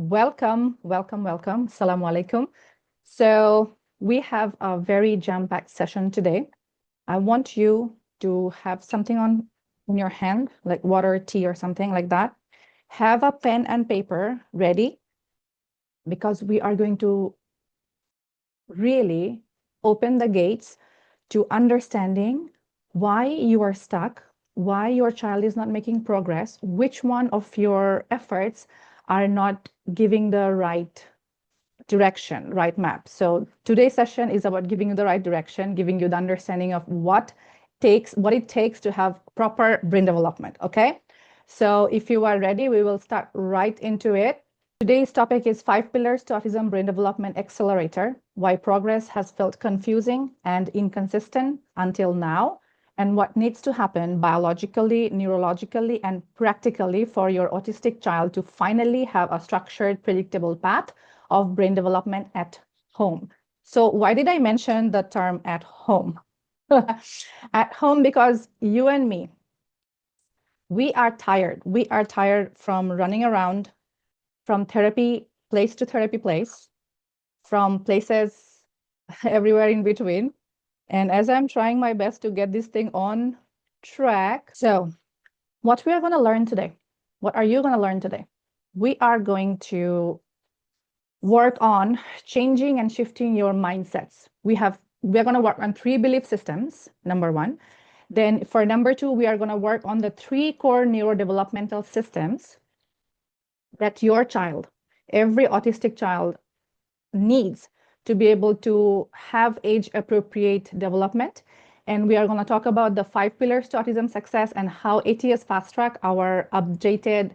welcome. Assalamu alaikum. So we have a very jam-packed session today. I want you to have something in your hand, like water, tea, or something like that. Have a pen and paper ready because we are going to really open the gates to understanding why you are stuck, why your child is not making progress, which one of your efforts are not giving the right direction, right map. So today's session is about giving you the right direction, giving you the understanding of what it takes to have proper brain development, okay? So if you are ready, we will start right into it. Today's topic is 5 Pillars to Autism Brain Development Accelerator, why progress has felt confusing and inconsistent until now, and what needs to happen biologically, neurologically, and practically for your autistic child to finally have a structured, predictable path of brain development at home. So why did I mention the term at home? At home because you and me, we are tired. We are tired from running around, from therapy place to therapy place, from places everywhere in between. And as I'm trying my best to get this thing on track. So what we are going to learn today, what are you going to learn today? We are going to work on changing and shifting your mindsets. We're going to work on 3 belief systems, number 1. Then for number 2, we are going to work on the 3 core neurodevelopmental systems that your child, every autistic child, needs to be able to have age-appropriate development. And we are going to talk about the 5 pillars to autism success and how ATS-FAST TRACK, our updated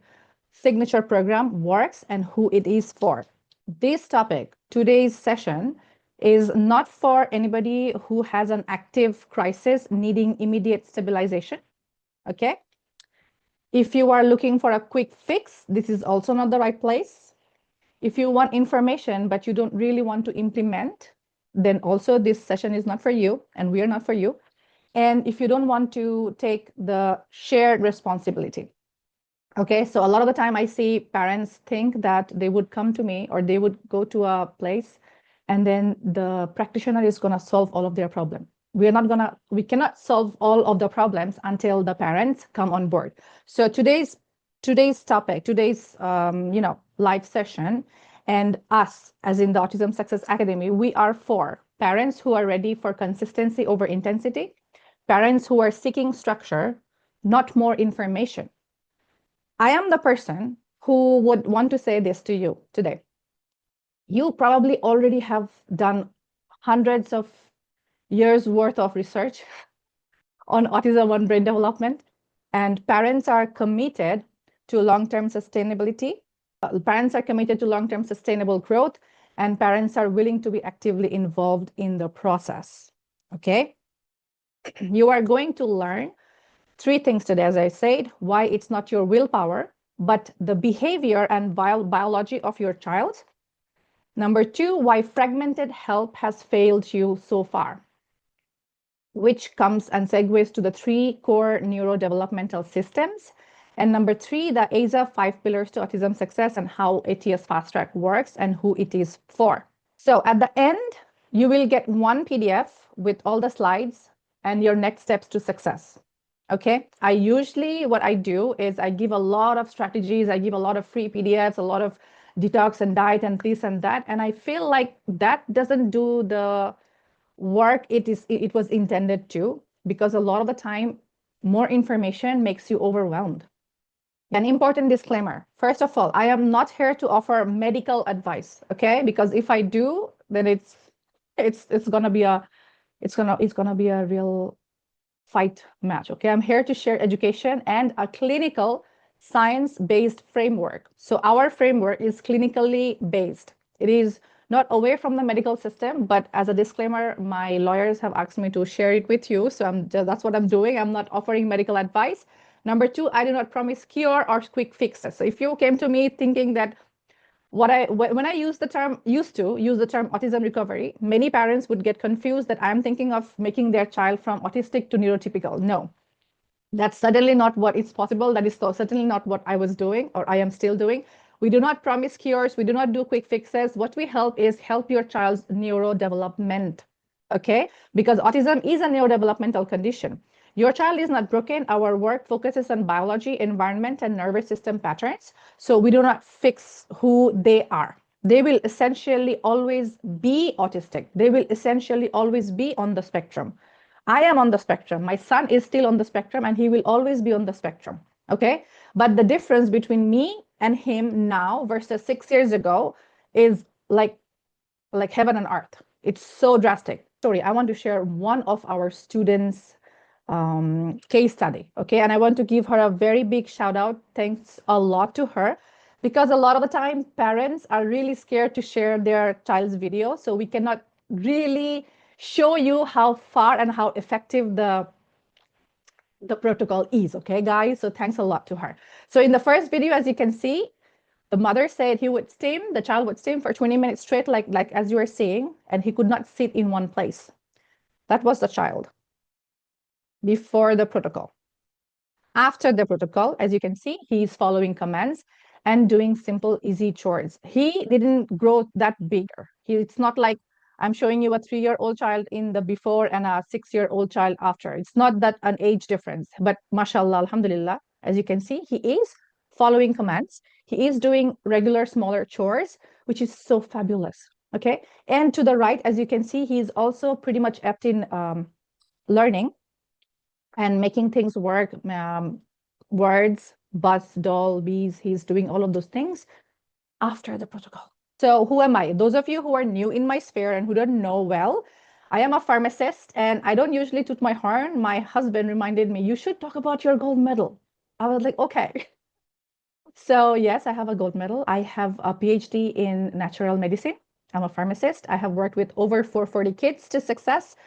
signature program, works and who it is for. This topic, today's session, is not for anybody who has an active crisis needing immediate stabilization, okay? If you are looking for a quick fix, this is also not the right place. If you want information, but you don't really want to implement, then also this session is not for you, and we are not for you. And if you don't want to take the shared responsibility, okay? So a lot of the time I see parents think that they would come to me or they would go to a place and then the practitioner is going to solve all of their problems. We cannot solve all of the problems until the parents come on board. So today's topic, live session, and us, as in the Autism Success Academy, we are for parents who are ready for consistency over intensity, parents who are seeking structure, not more information. I am the person who would want to say this to you today. You probably already have done hundreds of years worth of research on autism and brain development, and parents are committed to long-term sustainability. Parents are committed to long-term sustainable growth, and parents are willing to be actively involved in the process, okay? You are going to learn 3 things today, as I said: why it's not your willpower, but the behavior and biology of your child. Number 2, why fragmented help has failed you so far, which comes and segues to the 3 core neurodevelopmental systems. And number 3, the AZA 5 pillars to autism success and how ATS-FAST TRACK works and who it is for. So at the end, you will get 1 PDF with all the slides and your next steps to success. Okay, what I do is I give a lot of strategies, I give a lot of free PDFs, a lot of detox and diet and this and that, and I feel like that doesn't do the work it was intended to, because a lot of the time more information makes you overwhelmed. An important disclaimer: first of all, I am not here to offer medical advice, okay? Because if I do, then it's gonna be a real fight match, okay? I'm here to share education and a clinical science-based framework. So our framework is clinically based. It is not away from the medical system, but as a disclaimer, my lawyers have asked me to share it with you. So that's what I'm doing. I'm not offering medical advice. Number 2, I do not promise cure or quick fixes. So if you came to me thinking that when I used to use the term autism recovery, many parents would get confused that I'm thinking of making their child from autistic to neurotypical. No, that's certainly not what is possible. That is certainly not what I was doing or I am still doing. We do not promise cures. We do not do quick fixes. What we help is help your child's neurodevelopment, okay? Because autism is a neurodevelopmental condition. Your child is not broken. Our work focuses on biology, environment, and nervous system patterns. So we do not fix who they are. They will essentially always be autistic. They will essentially always be on the spectrum. I am on the spectrum. My son is still on the spectrum, and he will always be on the spectrum. Okay. But the difference between me and him now versus 6 years ago is like heaven and earth. It's so drastic. Sorry, I want to share one of our students' case study. Okay. And I want to give her a very big shout out. Thanks a lot to her, because a lot of the time parents are really scared to share their child's video. So we cannot really show you how far and how effective the protocol is. Okay, guys. So thanks a lot to her. So in the first video, as you can see, the mother said he would steam, the child would steam for 20 minutes straight, like as you were saying, and he could not sit in one place. That was the child before the protocol. After the protocol, as you can see, he's following commands and doing simple, easy chores. He didn't grow that bigger. It's not like I'm showing you a 3-year-old child in the before and a 6-year-old child after. It's not that an age difference, but mashallah, alhamdulillah, as you can see, he is following commands. He is doing regular, smaller chores, which is so fabulous. Okay. And to the right, as you can see, he's also pretty much apt in learning and making things work. Words, bus, doll, bees, he's doing all of those things after the protocol. So who am I? Those of you who are new in my sphere and who don't know well, I am a pharmacist, and I don't usually toot my horn. My husband reminded me, you should talk about your gold medal. I was like, okay. So yes, I have a gold medal. I have a PhD in natural medicine. I'm a pharmacist. I have worked with over 440 kids to success.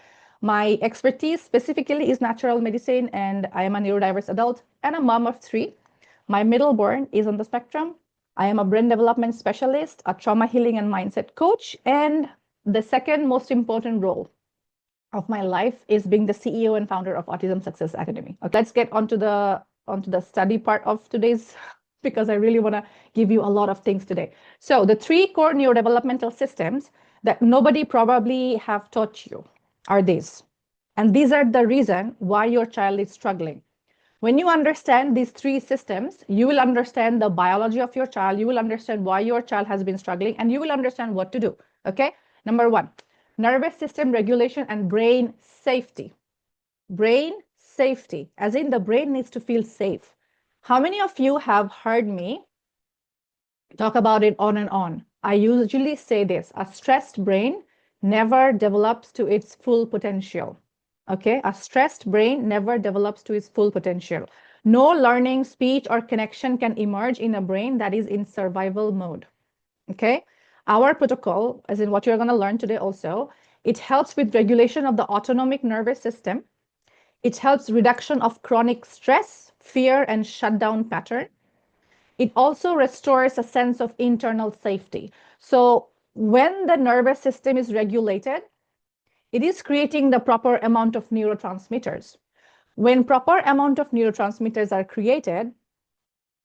My expertise specifically is natural medicine, and I am a neurodiverse adult and a mom of 3. My middleborn is on the spectrum. I am a brain development specialist, a trauma healing and mindset coach, and the second most important role of my life is being the CEO and founder of Autism Success Academy. Okay, let's get onto the study part of today's, because I really want to give you a lot of things today. So the 3 core neurodevelopmental systems that nobody probably have taught you are these. And these are the reason why your child is struggling. When you understand these 3 systems, you will understand the biology of your child. You will understand why your child has been struggling, and you will understand what to do. Okay. Number 1, nervous system regulation and brain safety. Brain safety, as in the brain needs to feel safe. How many of you have heard me talk about it on and on? I usually say this: a stressed brain never develops to its full potential. Okay, a stressed brain never develops to its full potential. No learning, speech, or connection can emerge in a brain that is in survival mode. Okay, our protocol, as in what you're going to learn today also, it helps with regulation of the autonomic nervous system. It helps reduction of chronic stress, fear, and shutdown pattern. It also restores a sense of internal safety. So when the nervous system is regulated, it is creating the proper amount of neurotransmitters. When proper amount of neurotransmitters are created,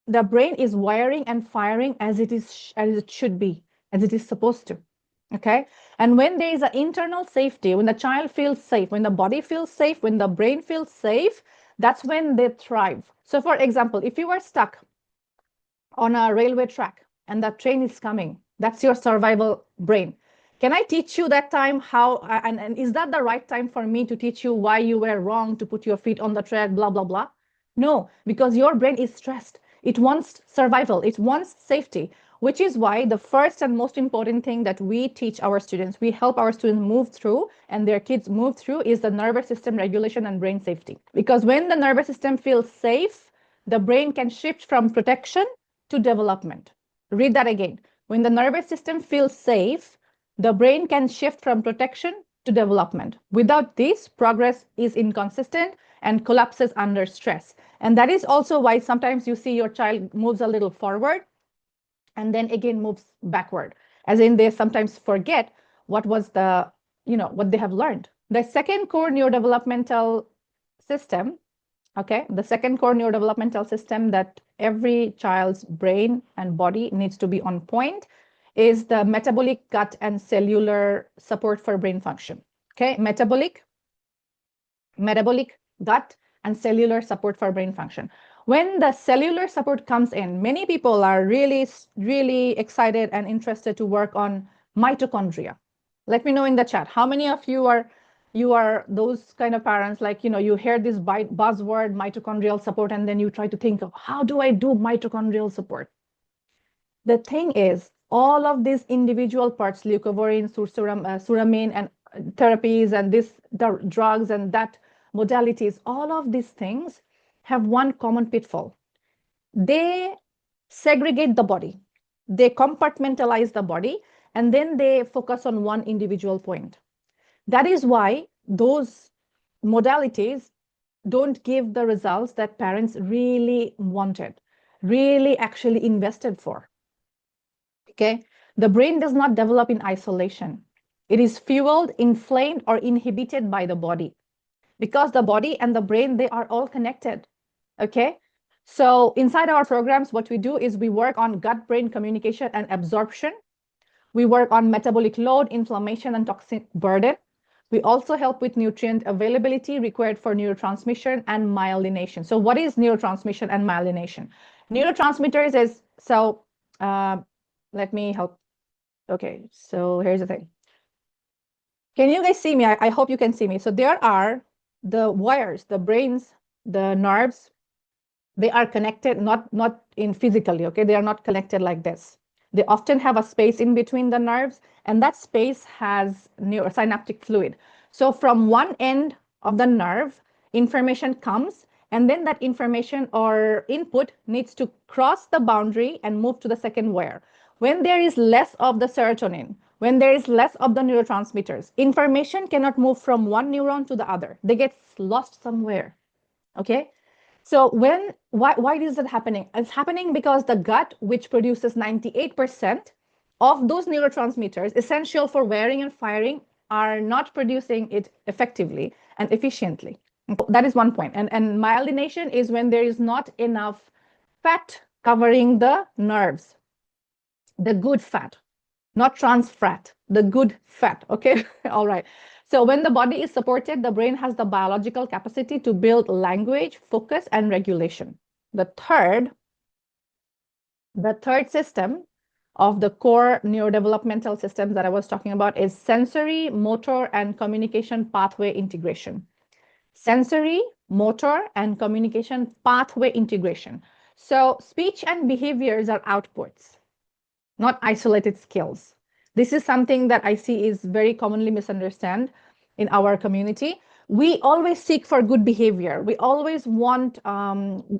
the brain is wiring and firing as it should be, as it is supposed to. Okay. And when there is an internal safety, when the child feels safe, when the body feels safe, when the brain feels safe, that's when they thrive. So for example, if you are stuck on a railway track and the train is coming, that's your survival brain. Can I teach you that time how, and is that the right time for me to teach you why you were wrong to put your feet on the track, blah, blah, blah? No, because your brain is stressed. It wants survival. It wants safety, which is why the first and most important thing that we teach our students, we help our students move through and their kids move through, is the nervous system regulation and brain safety. Because when the nervous system feels safe, the brain can shift from protection to development. Read that again. When the nervous system feels safe, the brain can shift from protection to development. Without this, progress is inconsistent and collapses under stress. And that is also why sometimes you see your child moves a little forward and then again moves backward, as in they sometimes forget what was what they have learned. The second core neurodevelopmental system Okay, the second core neurodevelopmental system that every child's brain and body needs to be on point is the metabolic, gut, and cellular support for brain function. Okay, metabolic, gut, and cellular support for brain function. When the cellular support comes in, many people are really, really excited and interested to work on mitochondria. Let me know in the chat, how many of you are those kind of parents, like, you hear this buzzword mitochondrial support, and then you try to think of, how do I do mitochondrial support? The thing is, all of these individual parts, leucovorin, suramine, and therapies, and the drugs and that modalities, all of these things have one common pitfall. They segregate the body, they compartmentalize the body, and then they focus on one individual point. That is why those modalities don't give the results that parents really wanted, really actually invested for. Okay, the brain does not develop in isolation. It is fueled, inflamed, or inhibited by the body, because the body and the brain, they are all connected. Okay, so inside our programs, what we do is we work on gut-brain communication and absorption. We work on metabolic load, inflammation, and toxin burden. We also help with nutrient availability required for neurotransmission and myelination. So what is neurotransmission and myelination? Neurotransmitters is, so let me help. Okay, so here's the thing. Can you guys see me? I hope you can see me. So there are the wires, the brains, the nerves. They are connected, not in physically, okay? They are not connected like this. They often have a space in between the nerves, and that space has neurosynaptic fluid. So from one end of the nerve, information comes, and then that information or input needs to cross the boundary and move to the second wire. When there is less of the serotonin, when there is less of the neurotransmitters, information cannot move from one neuron to the other. They get lost somewhere, okay? So why is that happening? It's happening because the gut, which produces 98% of those neurotransmitters essential for wiring and firing, are not producing it effectively and efficiently. That is one point. And myelination is when there is not enough fat covering the nerves, the good fat, not trans fat, the good fat, okay? All right. So when the body is supported, the brain has the biological capacity to build language, focus, and regulation. The third system of the core neurodevelopmental systems that I was talking about is sensory, motor, and communication pathway integration. Sensory, motor, and communication pathway integration. So speech and behaviors are outputs, not isolated skills. This is something that I see is very commonly misunderstood in our community. We always seek for good behavior. We always want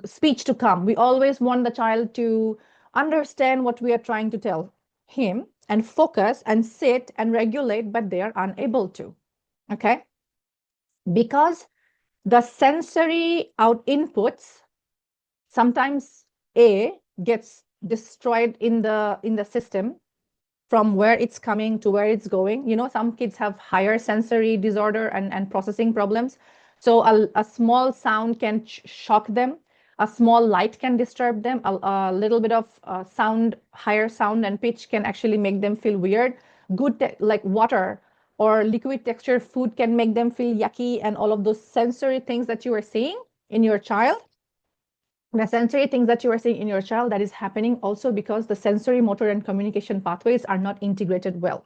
speech to come. We always want the child to understand what we are trying to tell him and focus and sit and regulate, but they are unable to, okay? Because the sensory inputs, sometimes A gets destroyed in the system from where it's coming to where it's going. Some kids have higher sensory disorder and processing problems. So a small sound can shock them. A small light can disturb them. A little bit of sound, higher sound and pitch can actually make them feel weird. Like water or liquid texture food can make them feel yucky, and all of those sensory things that you are seeing in your child. The sensory things that you are seeing in your child, that is happening also because the sensory, motor, and communication pathways are not integrated well.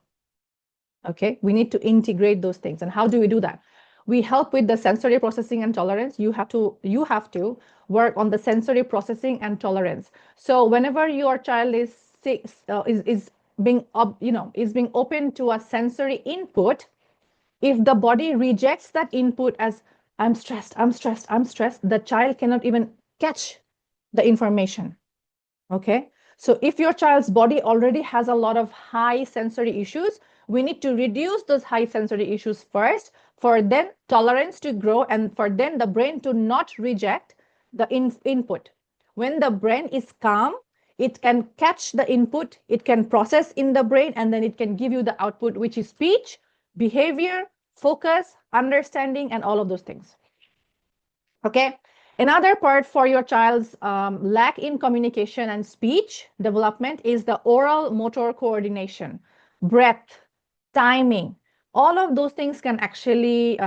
Okay, we need to integrate those things. And how do we do that? We help with the sensory processing and tolerance. You have to work on the sensory processing and tolerance. So whenever your child is being open to a sensory input, if the body rejects that input as I'm stressed, the child cannot even catch the information, okay? So if your child's body already has a lot of high sensory issues, we need to reduce those high sensory issues first, for then tolerance to grow, and for then the brain to not reject the input. When the brain is calm, it can catch the input, it can process in the brain, and then it can give you the output, which is speech, behavior, focus, understanding, and all of those things. Okay, Another part for your child's lack in communication and speech development is the oral motor coordination, breath, timing. All of those things can actually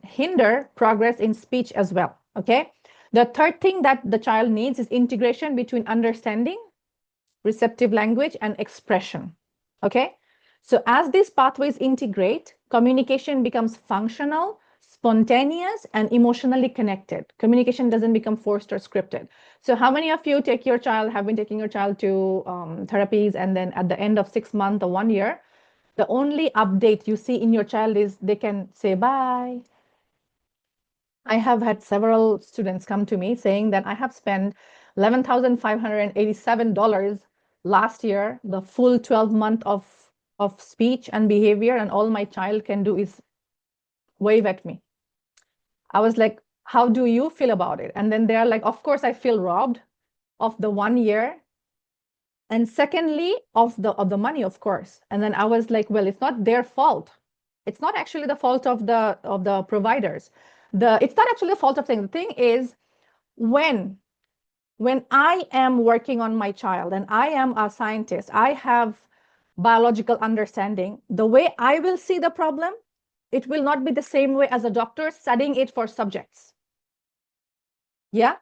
hinder progress in speech as well. Okay. The third thing that the child needs is integration between understanding, receptive language, and expression. Okay. So as these pathways integrate, communication becomes functional, spontaneous, and emotionally connected. Communication doesn't become forced or scripted. So how many of you have been taking your child to therapies, and then at the end of 6 months or 1 year, the only update you see in your child is they can say bye. I have had several students come to me saying that I have spent $11,587 last year, the full 12 month of speech and behavior, and all my child can do is wave at me. I was like, how do you feel about it? And then they're like, of course I feel robbed of the 1 year. And secondly, of the money, of course. And then I was like, well, it's not their fault. It's not actually the fault of the providers. It's not actually the fault of things. The thing is, when I am working on my child and I am a scientist, I have biological understanding, the way I will see the problem, it will not be the same way as a doctor studying it for subjects. Yeah.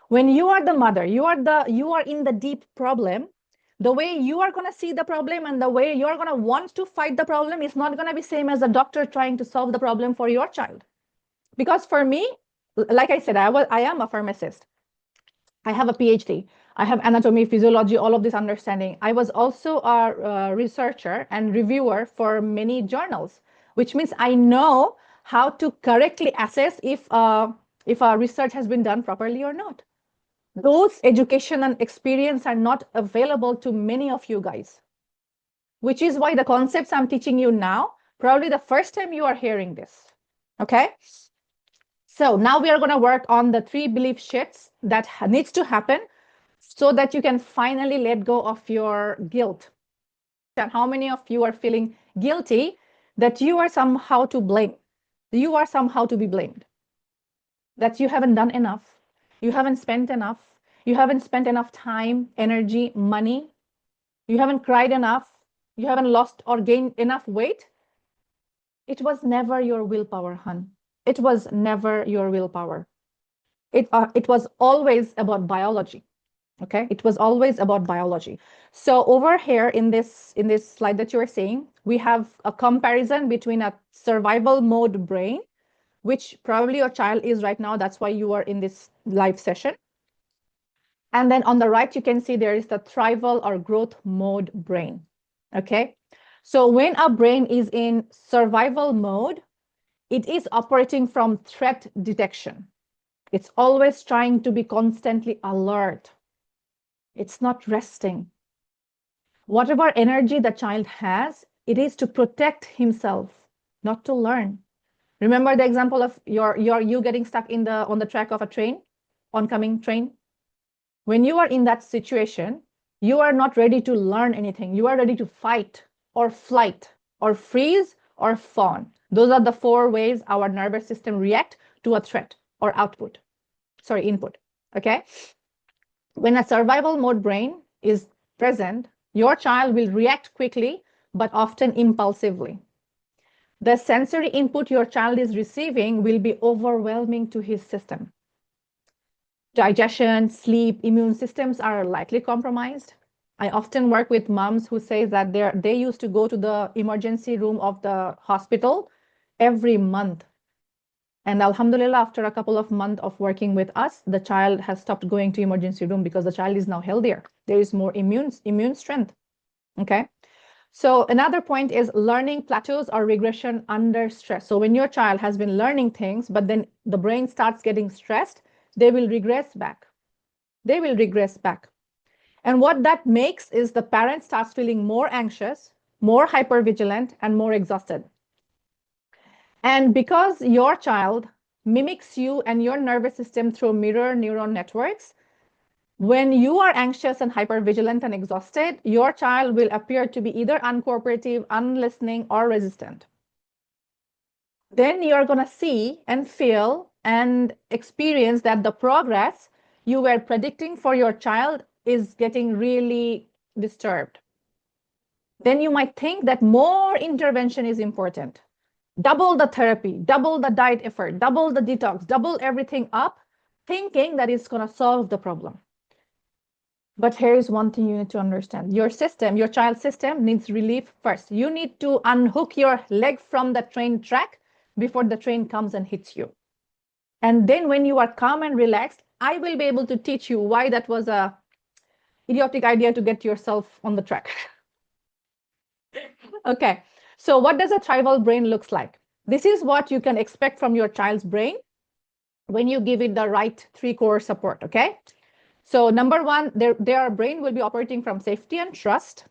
When you are the mother, you are in the deep problem. The way you are going to see the problem and the way you're going to want to fight the problem is not going to be same as a doctor trying to solve the problem for your child. Because for me, like I said, I am a pharmacist. I have a PhD. I have anatomy, physiology, all of this understanding. I was also a researcher and reviewer for many journals, which means I know how to correctly assess if a research has been done properly or not. Those education and experience are not available to many of you guys, which is why the concepts I'm teaching you now, probably the first time you are hearing this. Okay. So now we are going to work on the 3 belief shifts that needs to happen so that you can finally let go of your guilt. And how many of you are feeling guilty that you are somehow to blame? You are somehow to be blamed. That you haven't done enough. You haven't spent enough. You haven't spent enough time, energy, money. You haven't cried enough. You haven't lost or gained enough weight. It was never your willpower, hun. It was never your willpower. It was always about biology. Okay, it was always about biology. So over here in this slide that you are seeing, we have a comparison between a survival mode brain, which probably your child is right now. That's why you are in this live session. And then on the right, you can see there is the thrival or growth mode brain. Okay. So when a brain is in survival mode, it is operating from threat detection. It's always trying to be constantly alert. It's not resting. Whatever energy the child has, it is to protect himself, not to learn. Remember the example of you getting stuck on the track of a train, oncoming train? When you are in that situation, you are not ready to learn anything. You are ready to fight or flight or freeze or fawn. Those are the 4 ways our nervous system react to a threat or input. Okay. When a survival mode brain is present, your child will react quickly, but often impulsively. The sensory input your child is receiving will be overwhelming to his system. Digestion, sleep, immune systems are likely compromised. I often work with moms who say that they used to go to the emergency room of the hospital every month. And alhamdulillah, after a couple of months of working with us, the child has stopped going to emergency room because the child is now healthier. There is more immune strength. Okay. So another point is learning plateaus or regression under stress. So when your child has been learning things, but then the brain starts getting stressed, they will regress back. They will regress back. And what that makes is the parent starts feeling more anxious, more hypervigilant, and more exhausted. And because your child mimics you and your nervous system through mirror neuron networks, when you are anxious and hypervigilant and exhausted, your child will appear to be either uncooperative, unlistening, or resistant. Then you're going to see and feel and experience that the progress you were predicting for your child is getting really disturbed, then you might think that more intervention is important. Double the therapy, double the diet effort, double the detox, double everything up, thinking that it's going to solve the problem. But here is one thing you need to understand. Your system, your child's system needs relief first. You need to unhook your leg from the train track before the train comes and hits you. And then when you are calm and relaxed, I will be able to teach you why that was a idiotic idea to get yourself on the track. Okay, so what does a tribal brain looks like? This is what you can expect from your child's brain when you give it the right 3 core support, okay? So number one, their brain will be operating from safety and trust.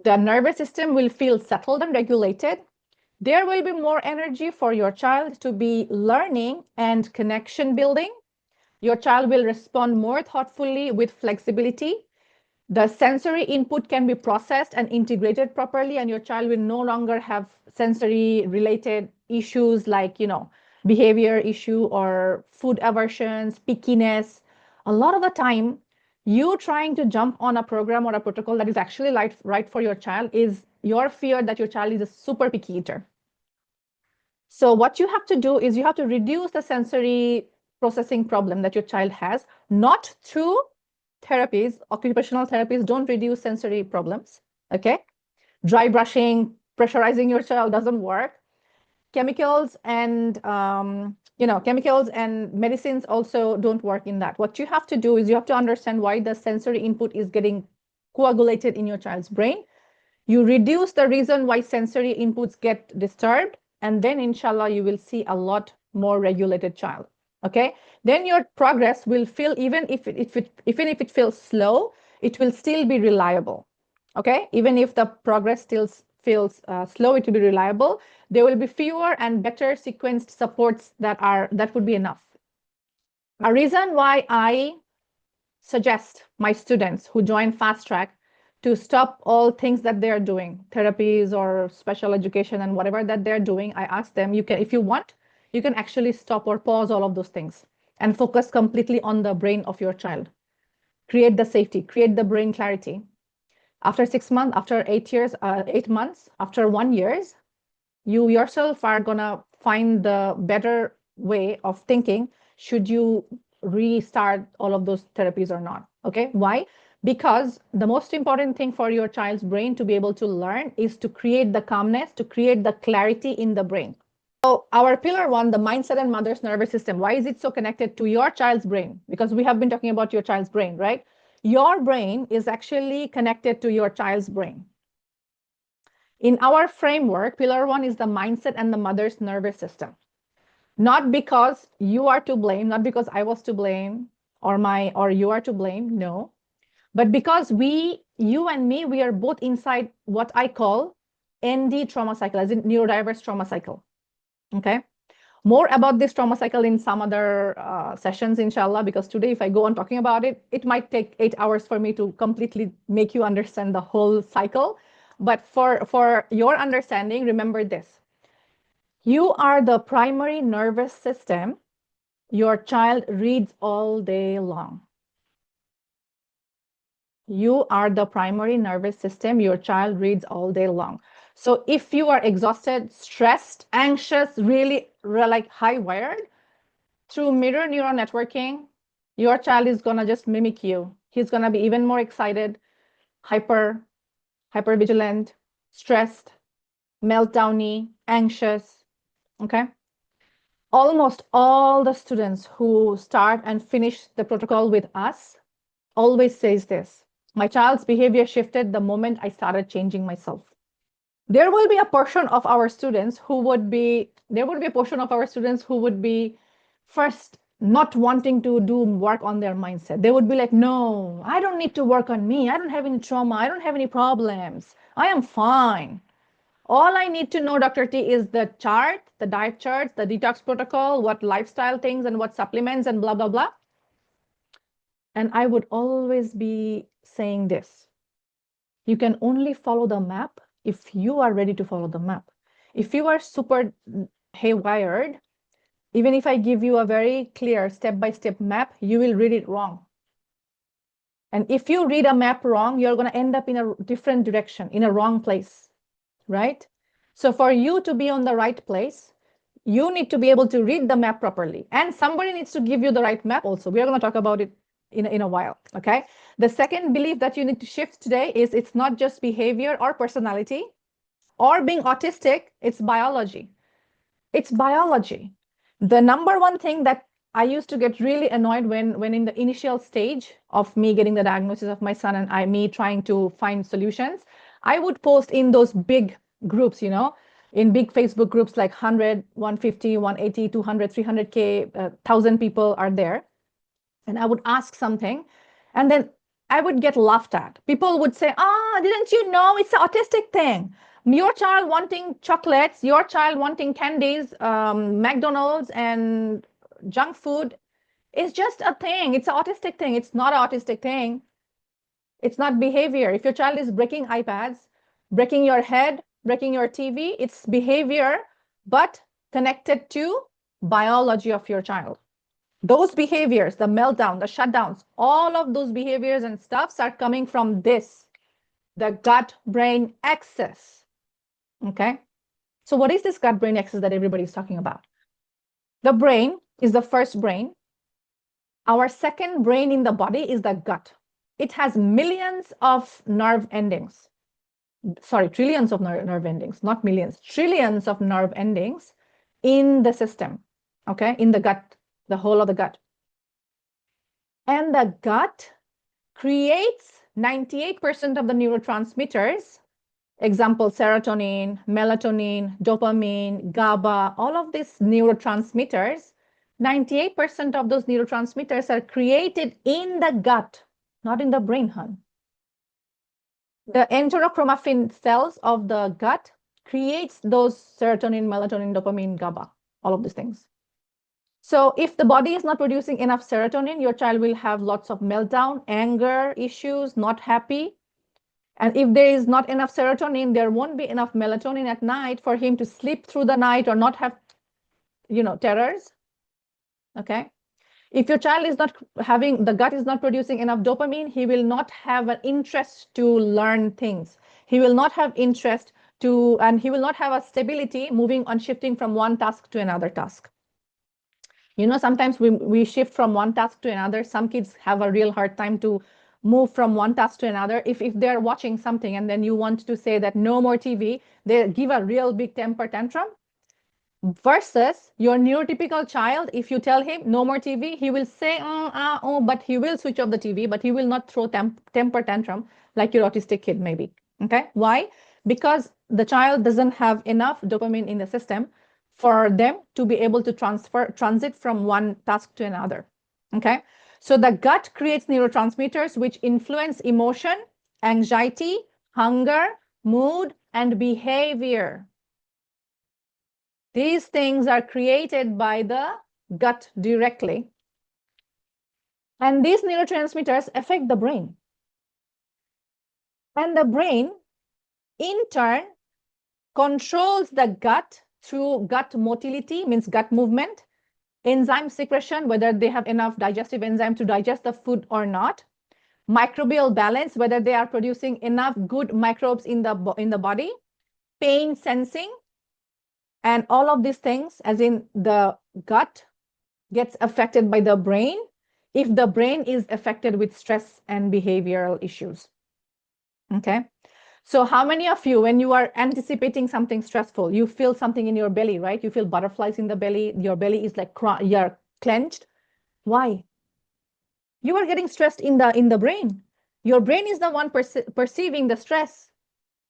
The nervous system will feel settled and regulated. There will be more energy for your child to be learning and connection building. Your child will respond more thoughtfully with flexibility. The sensory input can be processed and integrated properly, and your child will no longer have sensory related issues like, behavior issue or food aversions, pickiness. A lot of the time, you trying to jump on a program or a protocol that is actually right for your child is your fear that your child is a super picky eater. So what you have to do is you have to reduce the sensory processing problem that your child has, not through therapies. Occupational therapies don't reduce sensory problems, okay? Dry brushing, pressurizing your child doesn't work. Chemicals and chemicals and medicines also don't work in that. What you have to do is you have to understand why the sensory input is getting coagulated in your child's brain. You reduce the reason why sensory inputs get disturbed, and then inshallah you will see a lot more regulated child. Okay, then your progress will feel, even if it feels slow, it will still be reliable. Okay, even if the progress still feels slow, it will be reliable. There will be fewer and better sequenced supports that would be enough. A reason why I suggest my students who join Fast Track to stop all things that they're doing, therapies or special education and whatever that they're doing, I ask them, if you want, you can actually stop or pause all of those things and focus completely on the brain of your child. Create the safety, create the brain clarity. After 6 months, after 8 months, after 1 year, you yourself are gonna find the better way of thinking, should you restart all of those therapies or not, okay? Why? Because the most important thing for your child's brain to be able to learn is to create the calmness, to create the clarity in the brain. So our pillar 1, the mindset and mother's nervous system, why is it so connected to your child's brain? Because we have been talking about your child's brain, right? Your brain is actually connected to your child's brain. In our framework, pillar 1 is the mindset and the mother's nervous system. Not because you are to blame, not because I was to blame or you are to blame, no. But because you and me, we are both inside what I call ND trauma cycle, as in neurodiverse trauma cycle. Okay. More about this trauma cycle in some other sessions, inshallah, because today, if I go on talking about it, it might take 8 hours for me to completely make you understand the whole cycle. But for your understanding, remember this. You are the primary nervous system your child reads all day long. You are the primary nervous system your child reads all day long. So if you are exhausted, stressed, anxious, really like high wired, through mirror neural networking, your child is going to just mimic you. He's going to be even more excited, hyper vigilant, stressed, meltdowny, anxious. Okay. Almost all the students who start and finish the protocol with us always says this: my child's behavior shifted the moment I started changing myself. There will be a portion of our students who would be first not wanting to do work on their mindset. They would be like, no, I don't need to work on me. I don't have any trauma. I don't have any problems. I am fine. All I need to know, Dr. T, is the chart, the diet charts, the detox protocol, what lifestyle things and what supplements and blah, blah, blah. And I would always be saying this: you can only follow the map if you are ready to follow the map. If you are super haywired, Even if I give you a very clear step-by-step map, you will read it wrong. And if you read a map wrong, you're going to end up in a different direction, in a wrong place, right? So for you to be on the right place, you need to be able to read the map properly. And somebody needs to give you the right map also. We are going to talk about it in a while, okay? The second belief that you need to shift today is it's not just behavior or personality or being autistic, it's biology. It's biology. The number one thing that I used to get really annoyed when in the initial stage of me getting the diagnosis of my son and me trying to find solutions, I would post in those big groups, in big Facebook groups like 100, 150, 180, 200, 300K, 1,000 people are there. And I would ask something, and then I would get laughed at. People would say, didn't you know it's an autistic thing? Your child wanting chocolates, your child wanting candies, McDonald's and junk food is just a thing. It's an autistic thing. It's not an autistic thing. It's not behavior. If your child is breaking iPads, breaking your head, breaking your TV, it's behavior, but connected to biology of your child. Those behaviors, the meltdown, the shutdowns, all of those behaviors and stuffs are coming from this, the gut-brain axis. Okay? So what is this gut-brain axis that everybody's talking about? The brain is the first brain. Our second brain in the body is the gut. It has millions of nerve endings. Sorry, trillions of nerve endings, not millions, trillions of nerve endings in the system, okay, in the gut, the whole of the gut. And the gut creates 98% of the neurotransmitters, example, serotonin, melatonin, dopamine, GABA, all of these neurotransmitters, 98% of those neurotransmitters are created in the gut, not in the brain, hon. The enterochromaffin cells of the gut creates those serotonin, melatonin, dopamine, GABA, all of these things. So if the body is not producing enough serotonin, your child will have lots of meltdown, anger issues, not happy. And if there is not enough serotonin, there won't be enough melatonin at night for him to sleep through the night or not have, terrors. Okay. If your child is not having, the gut is not producing enough dopamine, he will not have an interest to learn things. He will not have interest to, and he will not have a stability moving on, shifting from one task to another task. Sometimes we shift from one task to another. Some kids have a real hard time to move from one task to another. If they're watching something and then you want to say that no more TV, they give a real big temper tantrum. Versus your neurotypical child, if you tell him no more TV, he will say, but he will switch off the TV, but he will not throw temper tantrum like your autistic kid maybe. Okay, why? Because the child doesn't have enough dopamine in the system for them to be able to transit from one task to another. Okay, so the gut creates neurotransmitters which influence emotion, anxiety, hunger, mood, and behavior. These things are created by the gut directly. And these neurotransmitters affect the brain. And the brain, in turn, controls the gut through gut motility, means gut movement, enzyme secretion, whether they have enough digestive enzyme to digest the food or not, microbial balance, whether they are producing enough good microbes in the body, pain sensing, and all of these things, as in the gut gets affected by the brain if the brain is affected with stress and behavioral issues. Okay. So how many of you, when you are anticipating something stressful, you feel something in your belly, right? You feel butterflies in the belly. Your belly is like you're clenched. Why? You are getting stressed in the brain. Your brain is the one perceiving the stress,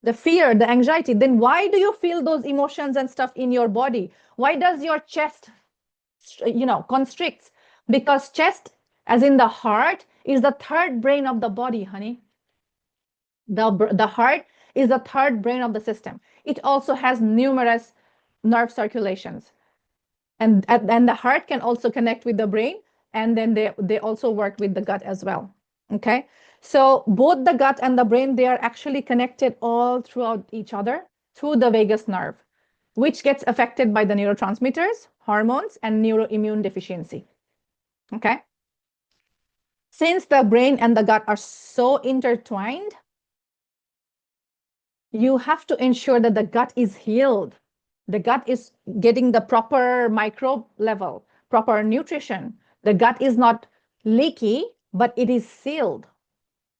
the fear, the anxiety. Then why do you feel those emotions and stuff in your body? Why does your chest, constricts? Because chest, as in the heart, is the third brain of the body, honey. The heart is the third brain of the system. It also has numerous nerve circulations. And the heart can also connect with the brain, and then they also work with the gut as well. Okay, so both the gut and the brain, they are actually connected all throughout each other through the vagus nerve. which gets affected by the neurotransmitters, hormones, and neuroimmune deficiency. Okay? Since the brain and the gut are so intertwined, you have to ensure that the gut is healed. The gut is getting the proper microbe level, proper nutrition. The gut is not leaky, but it is sealed.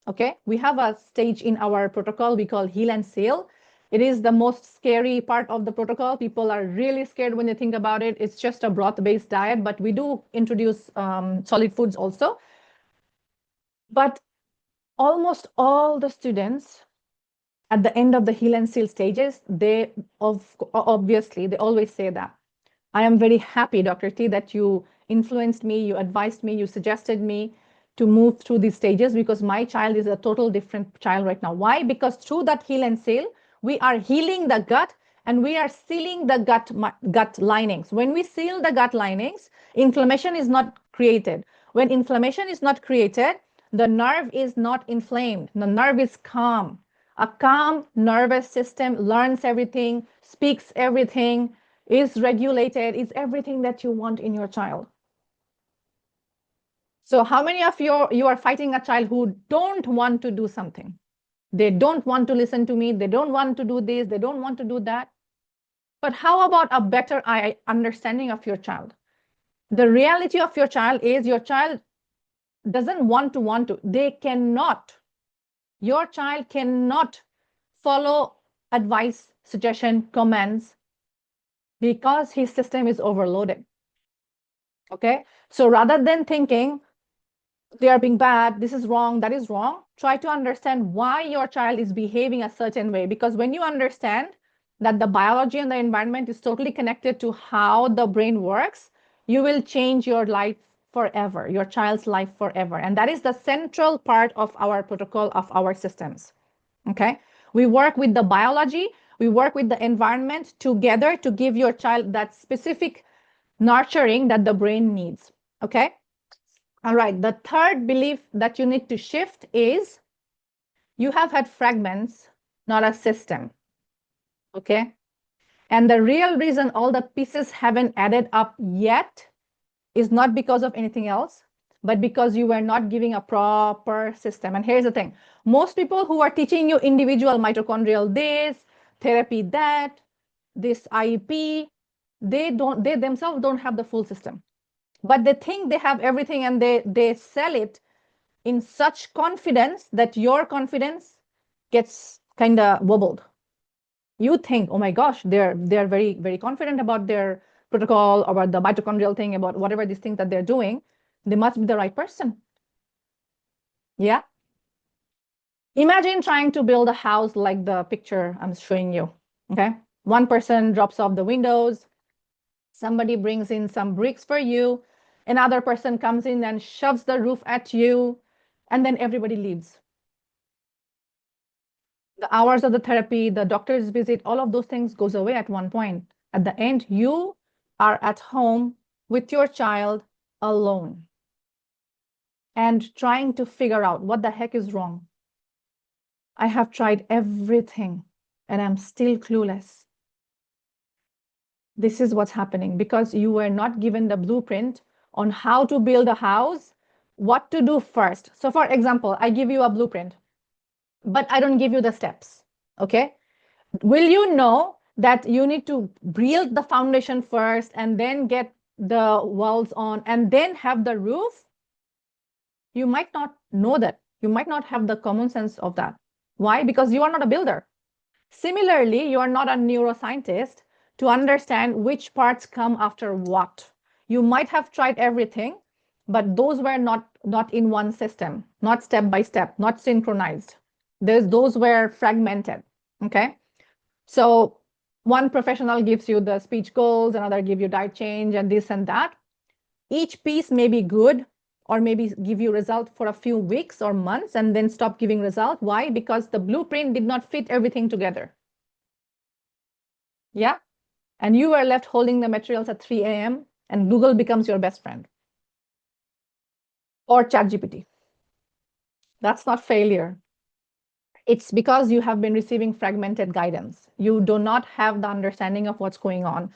Okay, we have a stage in our protocol we call heal and seal. It is the most scary part of the protocol. People are really scared when they think about it. It's just a broth-based diet, but we do introduce solid foods also. But almost all the students at the end of the heal and seal stages, obviously they always say that I am very happy, Dr. T, that you influenced me, you advised me, you suggested me to move through these stages, because my child is a total different child right now. Why? Because through that heal and seal, we are healing the gut and we are sealing the gut linings. When we seal the gut linings, inflammation is not created. When inflammation is not created, the nerve is not inflamed. The nerve is calm. A calm nervous system learns everything, speaks everything, is regulated, is everything that you want in your child. So how many of you are fighting a child who don't want to do something? They don't want to listen to me. They don't want to do this. They don't want to do that. But how about a better understanding of your child? The reality of your child is your child doesn't want to. They cannot. Your child cannot follow advice, suggestion, commands because his system is overloaded. Okay? So rather than thinking, they are being bad, this is wrong, that is wrong, try to understand why your child is behaving a certain way. Because when you understand that the biology and the environment is totally connected to how the brain works, you will change your life forever, your child's life forever. And that is the central part of our protocol, of our systems. Okay? We work with the biology, we work with the environment together to give your child that specific nurturing that the brain needs. Okay? All right, the third belief that you need to shift is you have had fragments, not a system. Okay? And the real reason all the pieces haven't added up yet is not because of anything else, but because you were not giving a proper system. And here's the thing. Most people who are teaching you individual mitochondrial this, therapy that, this IEP, they themselves don't have the full system. But they think they have everything and they sell it in such confidence that your confidence gets kind of wobbled. You think, oh my gosh, they're very, very confident about their protocol, about the mitochondrial thing, about whatever these things that they're doing. They must be the right person. Yeah. Imagine trying to build a house like the picture I'm showing you. Okay. One person drops off the windows. Somebody brings in some bricks for you. Another person comes in and shoves the roof at you. And then everybody leaves. The hours of the therapy, the doctor's visit, all of those things goes away at one point. At the end, you are at home with your child alone and trying to figure out what the heck is wrong. I have tried everything and I'm still clueless. This is what's happening because you were not given the blueprint on how to build a house, what to do first. So for example, I give you a blueprint, but I don't give you the steps. Okay. Will you know that you need to build the foundation first and then get the walls on and then have the roof? You might not know that. You might not have the common sense of that. Why? Because you are not a builder. Similarly, you are not a neuroscientist to understand which parts come after what. You might have tried everything, but those were not in one system, not step by step, not synchronized. Those were fragmented. Okay. So one professional gives you the speech goals, another give you diet change and this and that. Each piece may be good or maybe give you result for a few weeks or months and then stop giving result. Why? Because the blueprint did not fit everything together. Yeah. And you were left holding the materials at 3 a.m. and Google becomes your best friend. Or ChatGPT. That's not failure. It's because you have been receiving fragmented guidance. You do not have the understanding of what's going on.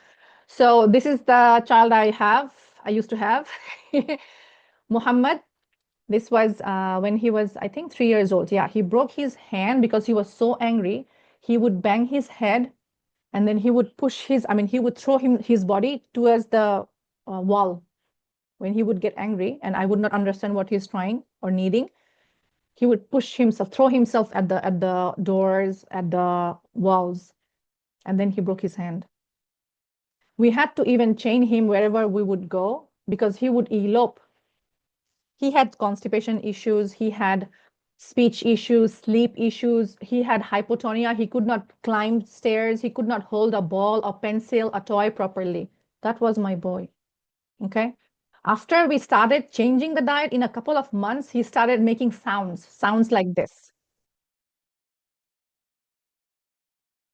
So this is the child I used to have, Muhammad. This was when he was, I think, 3 years old. Yeah, he broke his hand because he was so angry. He would bang his head and then he would he would throw his body towards the wall when he would get angry, and I would not understand what he's trying or needing. He would throw himself at the doors, at the walls, and then he broke his hand. We had to even chain him wherever we would go because he would elope. He had constipation issues, he had speech issues, sleep issues, he had hypotonia, he could not climb stairs, he could not hold a ball, a pencil, a toy properly. That was my boy. Okay. After we started changing the diet, in a couple of months, he started making sounds like this.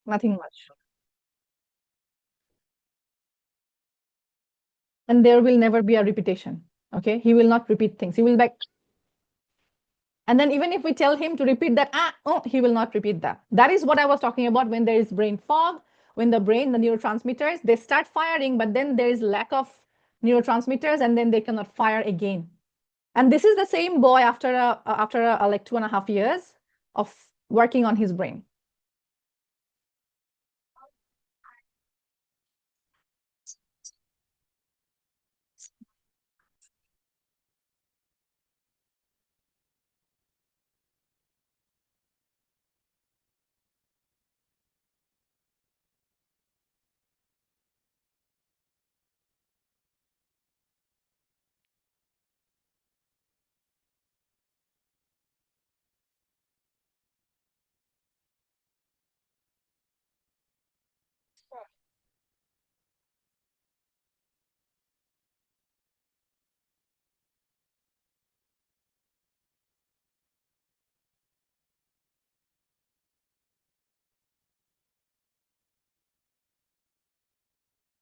Nothing much. And there will never be a repetition. Okay. He will not repeat things. He will like, and then even if we tell him to repeat that, he will not repeat that. That is what I was talking about when there is brain fog, when the neurotransmitters, they start firing, but then there is lack of neurotransmitters and then they cannot fire again. And this is the same boy after like 2.5 years of working on his brain.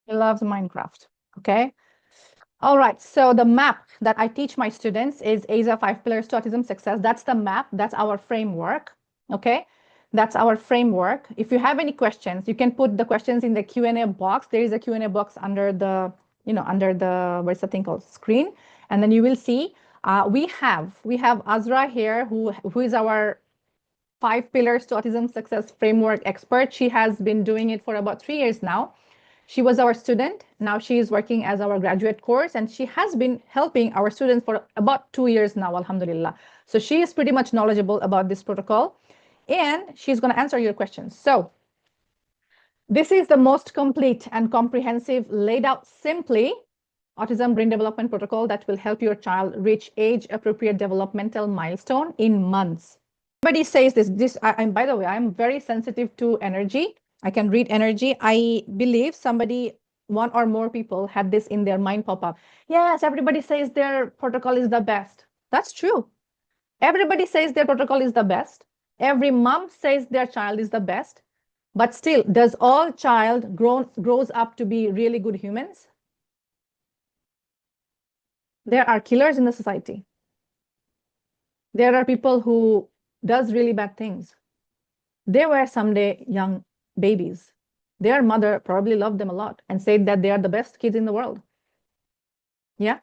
He loves Minecraft. Okay. All right. So the map that I teach my students is ASA 5 Pillars to Autism Success. That's the map. That's our framework. Okay. That's our framework. If you have any questions, you can put the questions in the Q&A box. There is a Q&A box under the, under the, what's the thing called, screen. And then you will see we have Azra here, who is our 5 Pillars to Autism Success framework expert. She has been doing it for about 3 years now. She was our student. Now she is working as our graduate course, and she has been helping our students for about 2 years now, alhamdulillah. So she is pretty much knowledgeable about this protocol, and she's going to answer your questions. So this is the most complete and comprehensive, laid out simply, autism brain development protocol that will help your child reach age-appropriate developmental milestone in months. Everybody says this. By the way, I'm very sensitive to energy. I can read energy. I believe one or more people had this in their mind pop up. Yes, everybody says their protocol is the best. That's true. Everybody says their protocol is the best. Every mom says their child is the best. But still, does all child grows up to be really good humans? There are killers in the society. There are people who does really bad things. They were someday young babies. Their mother probably loved them a lot and said that they are the best kids in the world. Yeah.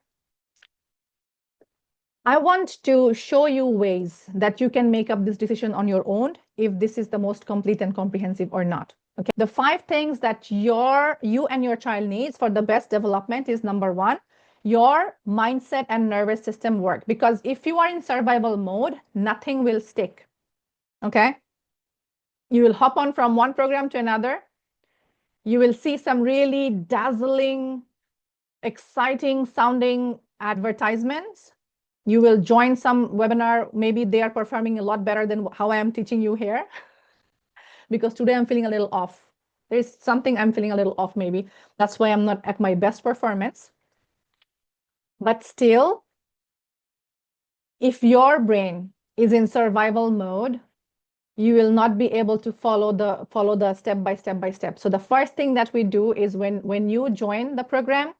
I want to show you ways that you can make up this decision on your own if this is the most complete and comprehensive or not. Okay. The 5 things that you and your child needs for the best development is: number 1, your mindset and nervous system work. Because if you are in survival mode, nothing will stick. Okay. You will hop on from one program to another. You will see some really dazzling, exciting sounding advertisements. You will join some webinar. Maybe they are performing a lot better than how I am teaching you here. Because today I'm feeling a little off. There's something I'm feeling a little off maybe. That's why I'm not at my best performance. But still, if your brain is in survival mode, you will not be able to follow the step by step. So the first thing that we do is when you join the program,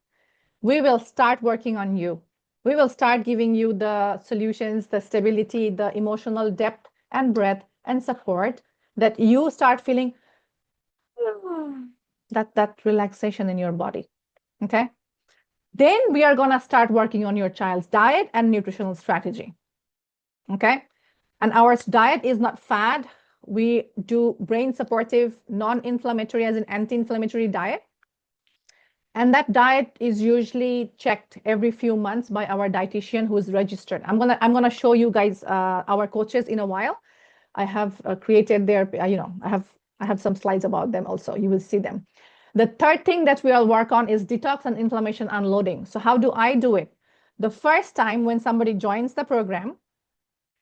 we will start working on you. We will start giving you the solutions, the stability, the emotional depth and breadth and support, that you start feeling that relaxation in your body. Okay. Then we are going to start working on your child's diet and nutritional strategy. Okay. And our diet is not fad. We do brain supportive, non-inflammatory as an anti-inflammatory diet. And that diet is usually checked every few months by our dietitian who is registered. I'm gonna show you guys our coaches in a while. I have created their, I have some slides about them also. You will see them. The third thing that we'll work on is detox and inflammation unloading. So how do I do it? The first time when somebody joins the program,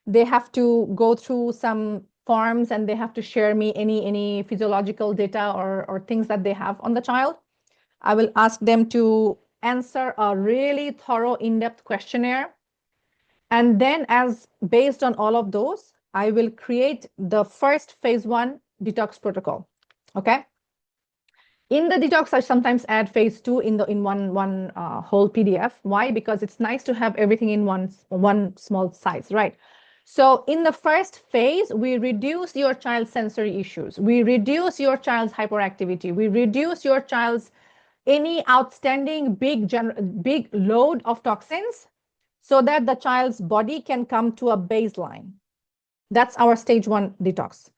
they have to go through some forms and they have to share me any physiological data or things that they have on the child. I will ask them to answer a really thorough, in-depth questionnaire. And then as based on all of those, I will create the first phase 1 detox protocol. Okay. In the detox, I sometimes add phase 2 in one whole PDF. Why? Because it's nice to have everything in one small size, right? So in the first phase, we reduce your child's sensory issues. We reduce your child's hyperactivity. We reduce your child's any outstanding big load of toxins so that the child's body can come to a baseline. That's our stage 1 detox.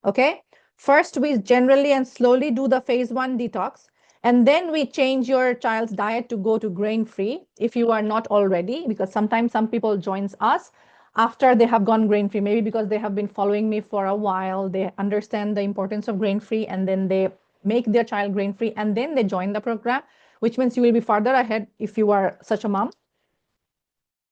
Okay. First, we generally and slowly do the phase 1 detox, and then we change your child's diet to go to grain-free if you are not already, because sometimes some people joins us after they have gone grain-free, maybe because they have been following me for a while, they understand the importance of grain-free, and then they make their child grain-free, and then they join the program, which means you will be farther ahead if you are such a mom.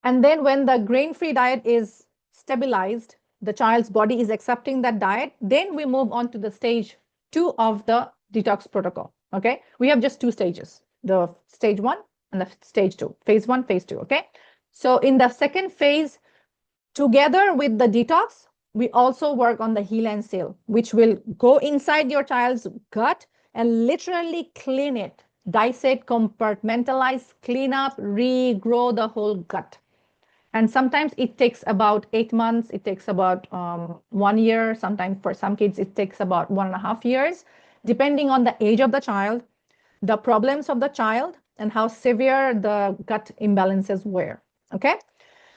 And then when the grain-free diet is stabilized, the child's body is accepting that diet, then we move on to the stage 2 of the detox protocol. Okay. We have just 2 stages, the stage 1 and the stage 2, phase 1, phase 2. Okay. So in the second phase, together with the detox, we also work on the heal and seal, which will go inside your child's gut and literally clean it, dissect, compartmentalize, clean up, regrow the whole gut. And sometimes it takes about 8 months. It takes about 1 year. Sometimes for some kids, it takes about 1.5 years, depending on the age of the child, the problems of the child, and how severe the gut imbalances were. Okay.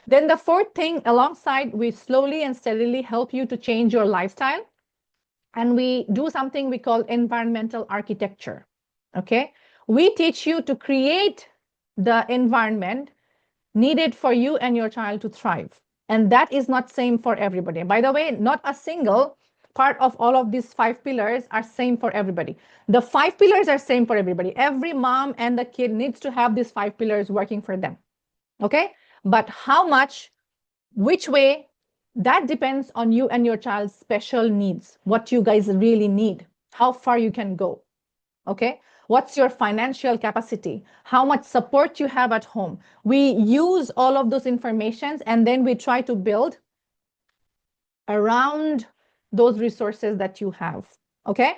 Then the fourth thing, alongside, we slowly and steadily help you to change your lifestyle. And we do something we call environmental architecture. Okay. We teach you to create the environment needed for you and your child to thrive. And that is not same for everybody. By the way, not a single part of all of these 5 pillars are same for everybody. The 5 pillars are same for everybody. Every mom and the kid needs to have these 5 pillars working for them. Okay. But how much, which way, that depends on you and your child's special needs, what you guys really need, how far you can go. Okay. What's your financial capacity? How much support you have at home? We use all of those informations and then we try to build around those resources that you have. Okay.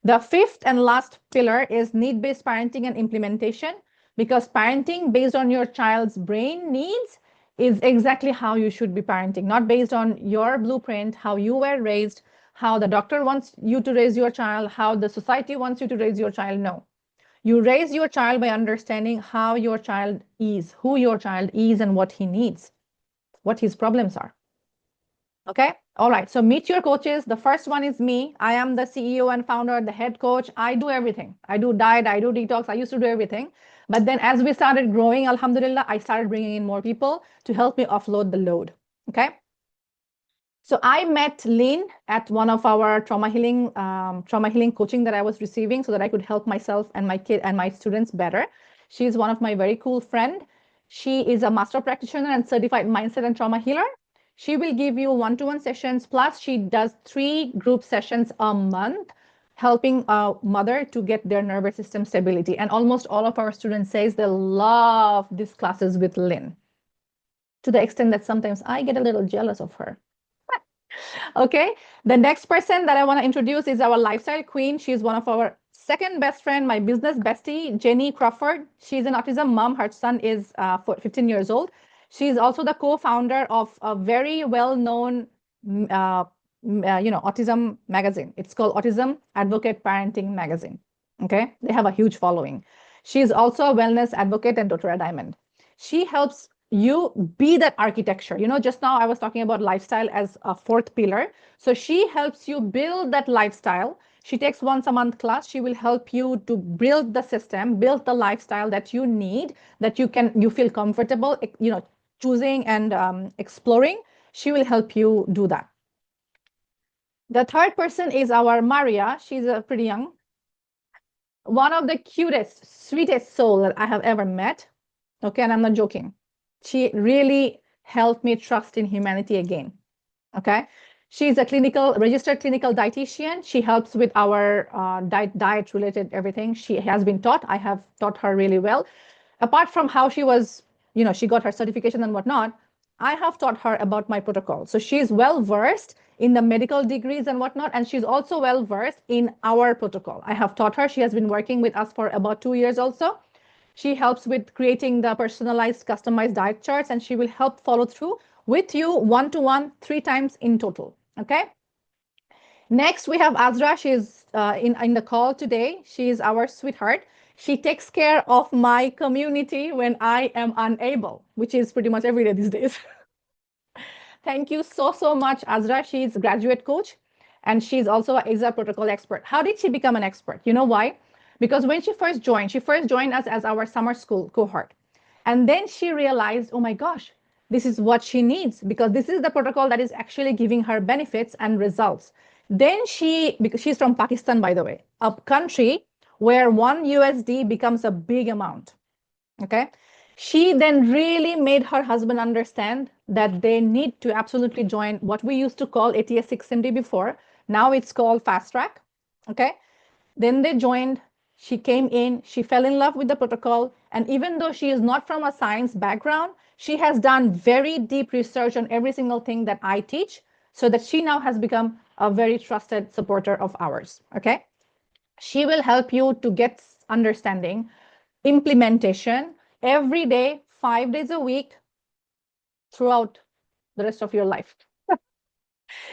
The fifth and last pillar is need-based parenting and implementation, because parenting based on your child's brain needs is exactly how you should be parenting, not based on your blueprint, how you were raised, how the doctor wants you to raise your child, how the society wants you to raise your child. No. You raise your child by understanding how your child is, who your child is, and what he needs, what his problems are. Okay. All right. So meet your coaches. The first one is me. I am the CEO and founder, the head coach. I do everything. I do diet. I do detox. I used to do everything. But then as we started growing, alhamdulillah, I started bringing in more people to help me offload the load. Okay. So I met Lynn at one of our trauma healing coaching that I was receiving so that I could help myself and my kid and my students better. She's one of my very cool friend. She is a master practitioner and certified mindset and trauma healer. She will give you one-to-one sessions, plus she does 3 group sessions a month, helping a mother to get their nervous system stability. And almost all of our students say they love these classes with Lynn, to the extent that sometimes I get a little jealous of her. Okay, the next person that I want to introduce is our lifestyle queen. She's one of our second best friend, my business bestie, Jenny Crawford. She's an autism mom. Her son is 15 years old. She's also the co-founder of a very well-known autism magazine. It's called Autism Advocate Parenting Magazine. Okay, they have a huge following. She's also a wellness advocate and Dr. Diamond. She helps you be that architecture. Just now I was talking about lifestyle as a fourth pillar. So she helps you build that lifestyle. She takes once a month class. She will help you to build the system, build the lifestyle that you need, that you feel comfortable, choosing and exploring. She will help you do that. The third person is our Maria. She's pretty young. One of the cutest, sweetest soul that I have ever met. Okay, and I'm not joking. She really helped me trust in humanity again. Okay, she's a registered clinical dietitian. She helps with our diet related everything. She has been taught. I have taught her really well. Apart from how she was, she got her certification and whatnot, I have taught her about my protocol. So she's well versed in the medical degrees and whatnot, and she's also well versed in our protocol. I have taught her. She has been working with us for about 2 years also. She helps with creating the personalized, customized diet charts, and she will help follow through with you one-to-one 3 times in total. Okay. Next, we have Azra. She's in the call today. She is our sweetheart. She takes care of my community when I am unable, which is pretty much every day these days. Thank you so much, Azra. She's a graduate coach, and she's also an Azra protocol expert. How did she become an expert? You know why? Because when she first joined us as our summer school cohort. And then she realized, oh my gosh, this is what she needs, because this is the protocol that is actually giving her benefits and results. Then because she's from Pakistan, by the way, a country where $1 becomes a big amount. Okay. She then really made her husband understand that they need to absolutely join what we used to call ATS-6MD before. Now it's called Fast Track. Okay. Then they joined. She came in, she fell in love with the protocol. And even though she is not from a science background, she has done very deep research on every single thing that I teach, so that she now has become a very trusted supporter of ours. Okay. She will help you to get understanding, implementation every day, 5 days a week throughout the rest of your life,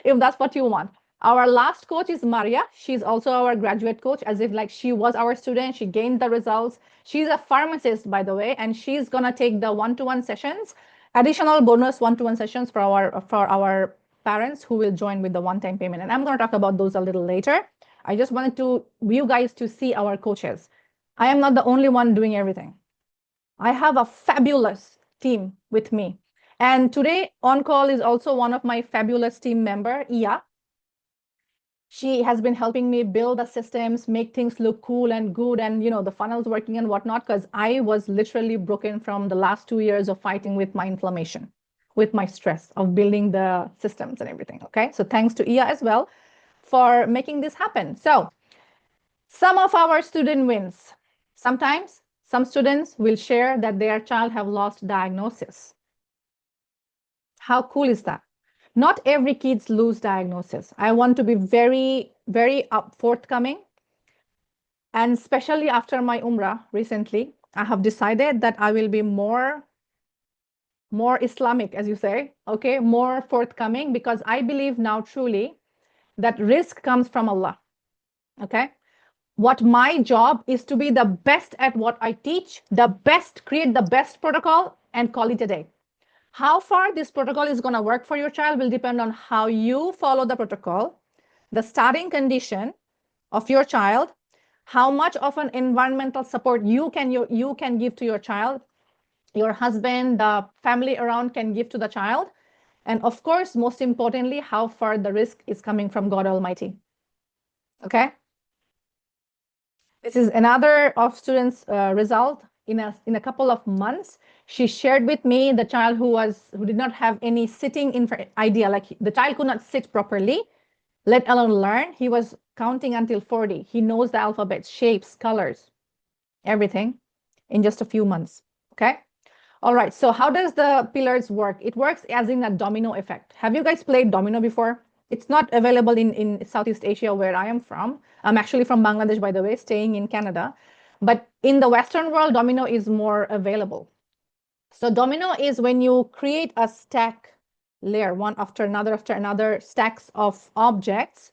if that's what you want. Our last coach is Maria. She's also our graduate coach, as if like she was our student. She gained the results. She's a pharmacist, by the way, and she's gonna take the one-to-one sessions, additional bonus one-to-one sessions for our parents who will join with the one-time payment. And I'm gonna talk about those a little later. I just wanted you guys to see our coaches. I am not the only one doing everything. I have a fabulous team with me. And today on call is also one of my fabulous team member, Iya. She has been helping me build the systems, make things look cool and good, and the funnels working and whatnot, because I was literally broken from the last 2 years of fighting with my inflammation, with my stress of building the systems and everything. Okay, so thanks to Iya as well for making this happen. So some of our student wins. Sometimes some students will share that their child have lost diagnosis. How cool is that? Not every kids lose diagnosis. I want to be very, very forthcoming. And especially after my Umrah recently, I have decided that I will be more Islamic, as you say, okay, more forthcoming, because I believe now truly that risk comes from Allah. Okay. What my job is to be the best at what I teach, create the best protocol and call it a day. How far this protocol is going to work for your child will depend on how you follow the protocol, the starting condition of your child, how much of an environmental support you can give to your child, your husband, the family around can give to the child, and of course, most importantly, how far the risk is coming from God Almighty. Okay. This is another of students' result. In a couple of months, she shared with me the child who did not have any sitting idea, like the child could not sit properly, let alone learn. He was counting until 40. He knows the alphabet, shapes, colors, everything in just a few months. Okay. All right. So how does the pillars work? It works as in a domino effect. Have you guys played domino before? It's not available in Southeast Asia, where I am from. I'm actually from Bangladesh, by the way, staying in Canada. But in the Western world, domino is more available. So domino is when you create a stack layer, one after another, stacks of objects.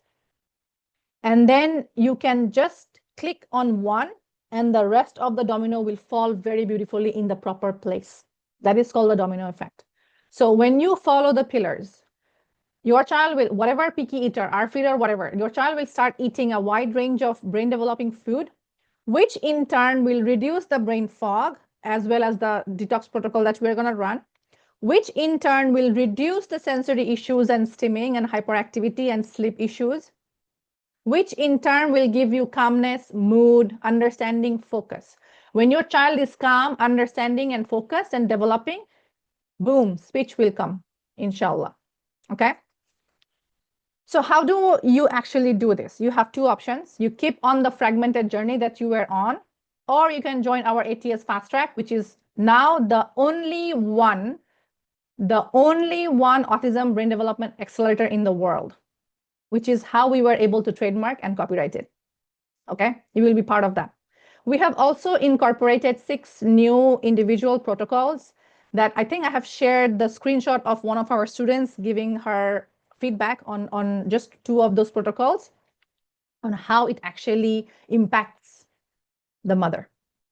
And then you can just click on one and the rest of the domino will fall very beautifully in the proper place. That is called the domino effect. So when you follow the pillars, your child will, whatever picky eater, R-feeder, whatever, your child will start eating a wide range of brain developing food, which in turn will reduce the brain fog as well as the detox protocol that we're going to run, which in turn will reduce the sensory issues and stimming and hyperactivity and sleep issues, which in turn will give you calmness, mood, understanding, focus. When your child is calm, understanding, and focused and developing, boom, speech will come, inshallah. Okay? So how do you actually do this? You have two options. You keep on the fragmented journey that you were on, or you can join our ATS-FAST TRACK, which is now the only one autism brain development accelerator in the world, which is how we were able to trademark and copyright it. Okay, you will be part of that. We have also incorporated 6 new individual protocols that I think I have shared the screenshot of one of our students giving her feedback on just 2 of those protocols on how it actually impacts the mother.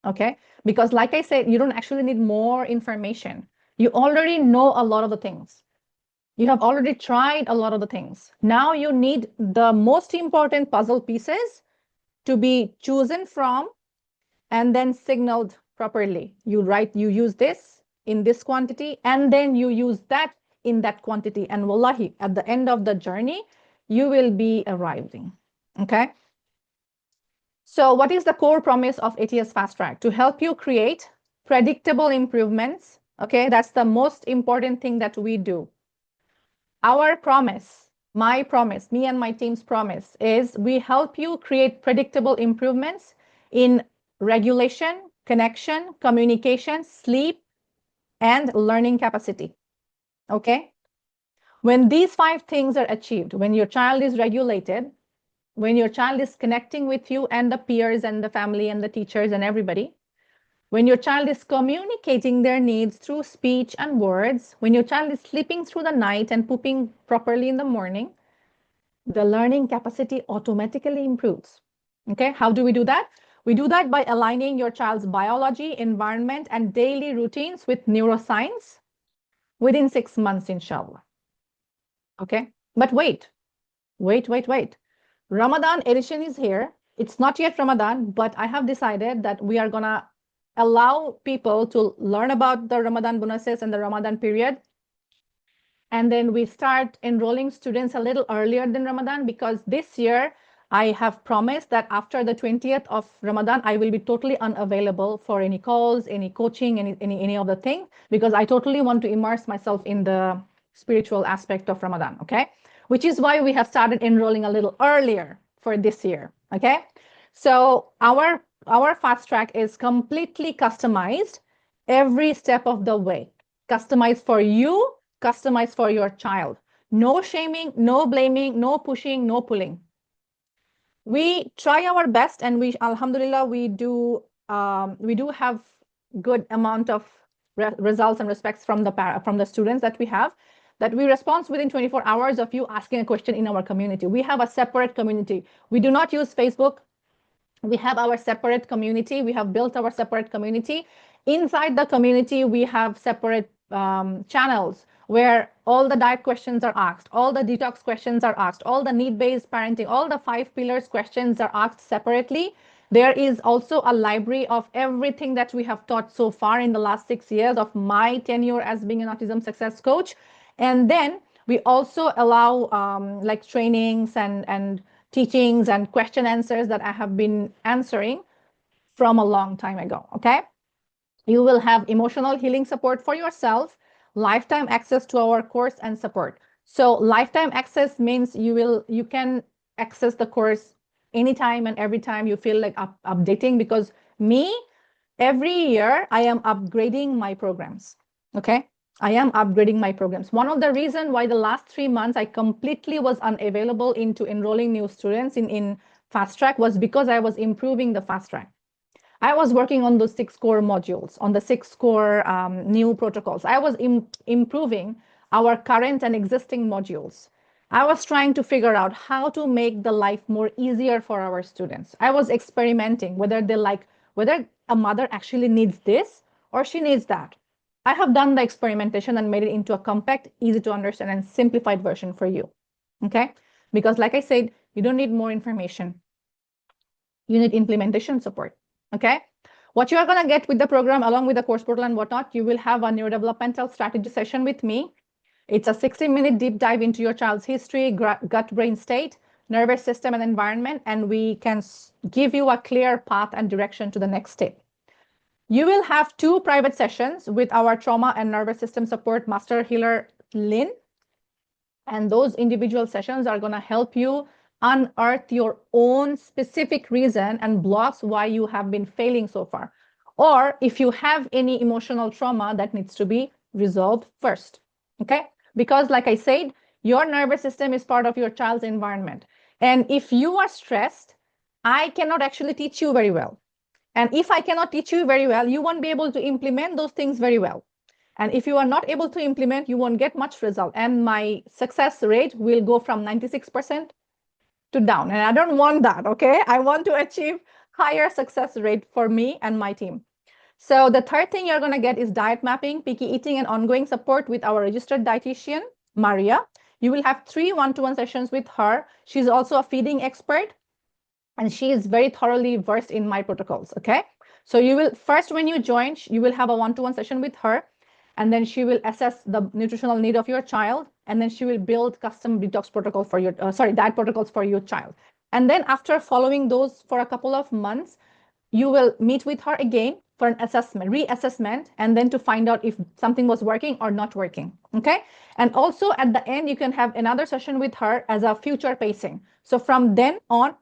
Okay, because like I said, you don't actually need more information. You already know a lot of the things. You have already tried a lot of the things. Now you need the most important puzzle pieces to be chosen from and then signaled properly. You use this in this quantity, and then you use that in that quantity. And wallahi, at the end of the journey, you will be arriving. Okay. So what is the core promise of ATS-FAST TRACK? To help you create predictable improvements. Okay, that's the most important thing that we do. Our promise, my promise, me and my team's promise is we help you create predictable improvements in regulation, connection, communication, sleep, and learning capacity. Okay? When these 5 things are achieved, when your child is regulated, when your child is connecting with you and the peers and the family and the teachers and everybody, when your child is communicating their needs through speech and words, when your child is sleeping through the night and pooping properly in the morning, the learning capacity automatically improves. Okay, how do we do that? We do that by aligning your child's biology, environment, and daily routines with neuroscience within 6 months, inshallah. Okay, but wait. Ramadan edition is here. It's not yet Ramadan, but I have decided that we are gonna allow people to learn about the Ramadan bonuses and the Ramadan period. And then we start enrolling students a little earlier than Ramadan, because this year I have promised that after the 20th of Ramadan, I will be totally unavailable for any calls, any coaching, any of the thing, because I totally want to immerse myself in the spiritual aspect of Ramadan, okay? Which is why we have started enrolling a little earlier for this year, okay? So our fast track is completely customized every step of the way. Customized for you, customized for your child. No shaming, no blaming, no pushing, no pulling. We try our best, and we, alhamdulillah, we do have good amount of results and respects from the students that we have, that we respond within 24 hours of you asking a question in our community. We have a separate community. We do not use Facebook. We have our separate community. We have built our separate community. Inside the community, we have separate channels where all the diet questions are asked, all the detox questions are asked, all the need-based parenting, all the 5 pillars questions are asked separately. There is also a library of everything that we have taught so far in the last 6 years of my tenure as being an autism success coach. And then we also allow like trainings and teachings and question answers that I have been answering from a long time ago, okay? You will have emotional healing support for yourself, lifetime access to our course and support. So lifetime access means you can access the course anytime and every time you feel like updating, because every year I am upgrading my programs, okay? I am upgrading my programs. One of the reasons why the last 3 months I completely was unavailable into enrolling new students in Fast Track was because I was improving the Fast Track. I was working on those 6 core modules, on the 6 core new protocols. I was improving our current and existing modules. I was trying to figure out how to make the life more easier for our students. I was experimenting whether a mother actually needs this or she needs that. I have done the experimentation and made it into a compact, easy to understand and simplified version for you. Okay? Because like I said, you don't need more information. You need implementation support. Okay? What you are going to get with the program, along with the course portal and whatnot, you will have a neurodevelopmental strategy session with me. It's a 60-minute deep dive into your child's history, gut-brain state, nervous system, and environment, and we can give you a clear path and direction to the next step. You will have 2 private sessions with our trauma and nervous system support master healer, Lynn, and those individual sessions are going to help you unearth your own specific reason and blocks why you have been failing so far. Or if you have any emotional trauma that needs to be resolved first. Okay? Because like I said, your nervous system is part of your child's environment. And if you are stressed, I cannot actually teach you very well. And if I cannot teach you very well, you won't be able to implement those things very well. And if you are not able to implement, you won't get much result. And my success rate will go from 96% to down. And I don't want that, okay? I want to achieve higher success rate for me and my team. So the third thing you're going to get is diet mapping, picky eating, and ongoing support with our registered dietitian, Maria. You will have 3 one-to-one sessions with her. She's also a feeding expert, and she is very thoroughly versed in my protocols, okay? So you will, first when you join, you will have a one-to-one session with her, and then she will assess the nutritional need of your child, and then she will build custom detox protocol for your, diet protocols for your child. And then after following those for a couple of months, you will meet with her again for an assessment, reassessment, and then to find out if something was working or not working, okay? And also at the end, you can have another session with her as a future pacing. So from then on,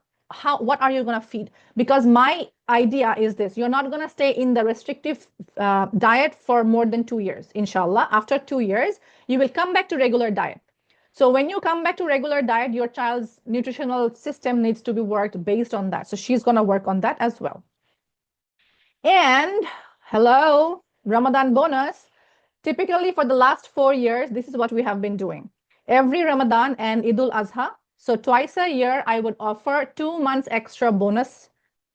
what are you going to feed? Because my idea is this: you're not going to stay in the restrictive diet for more than 2 years, inshallah. After 2 years, you will come back to regular diet. So when you come back to regular diet, your child's nutritional system needs to be worked based on that. So she's going to work on that as well. And hello, Ramadan bonus. Typically for the last 4 years, this is what we have been doing. Every Ramadan and Eid al-Azha, so twice a year, I would offer 2 months extra bonus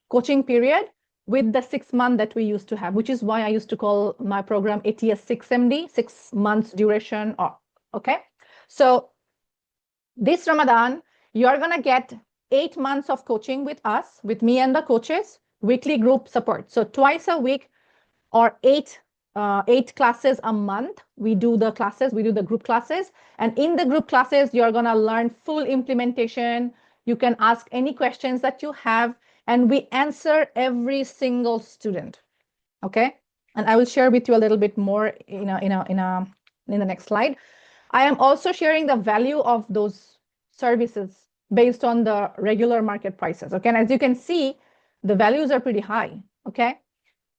coaching period with the 6 month that we used to have, which is why I used to call my program ATS-6MD, 6 months duration. Okay. So this Ramadan, you're going to get 8 months of coaching with us, with me and the coaches, weekly group support. So twice a week or 8 classes a month. We do the classes, we do the group classes. And in the group classes, you're going to learn full implementation. You can ask any questions that you have, and we answer every single student. Okay. And I will share with you a little bit more in the next slide. I am also sharing the value of those services based on the regular market prices. Okay. And as you can see, the values are pretty high. Okay.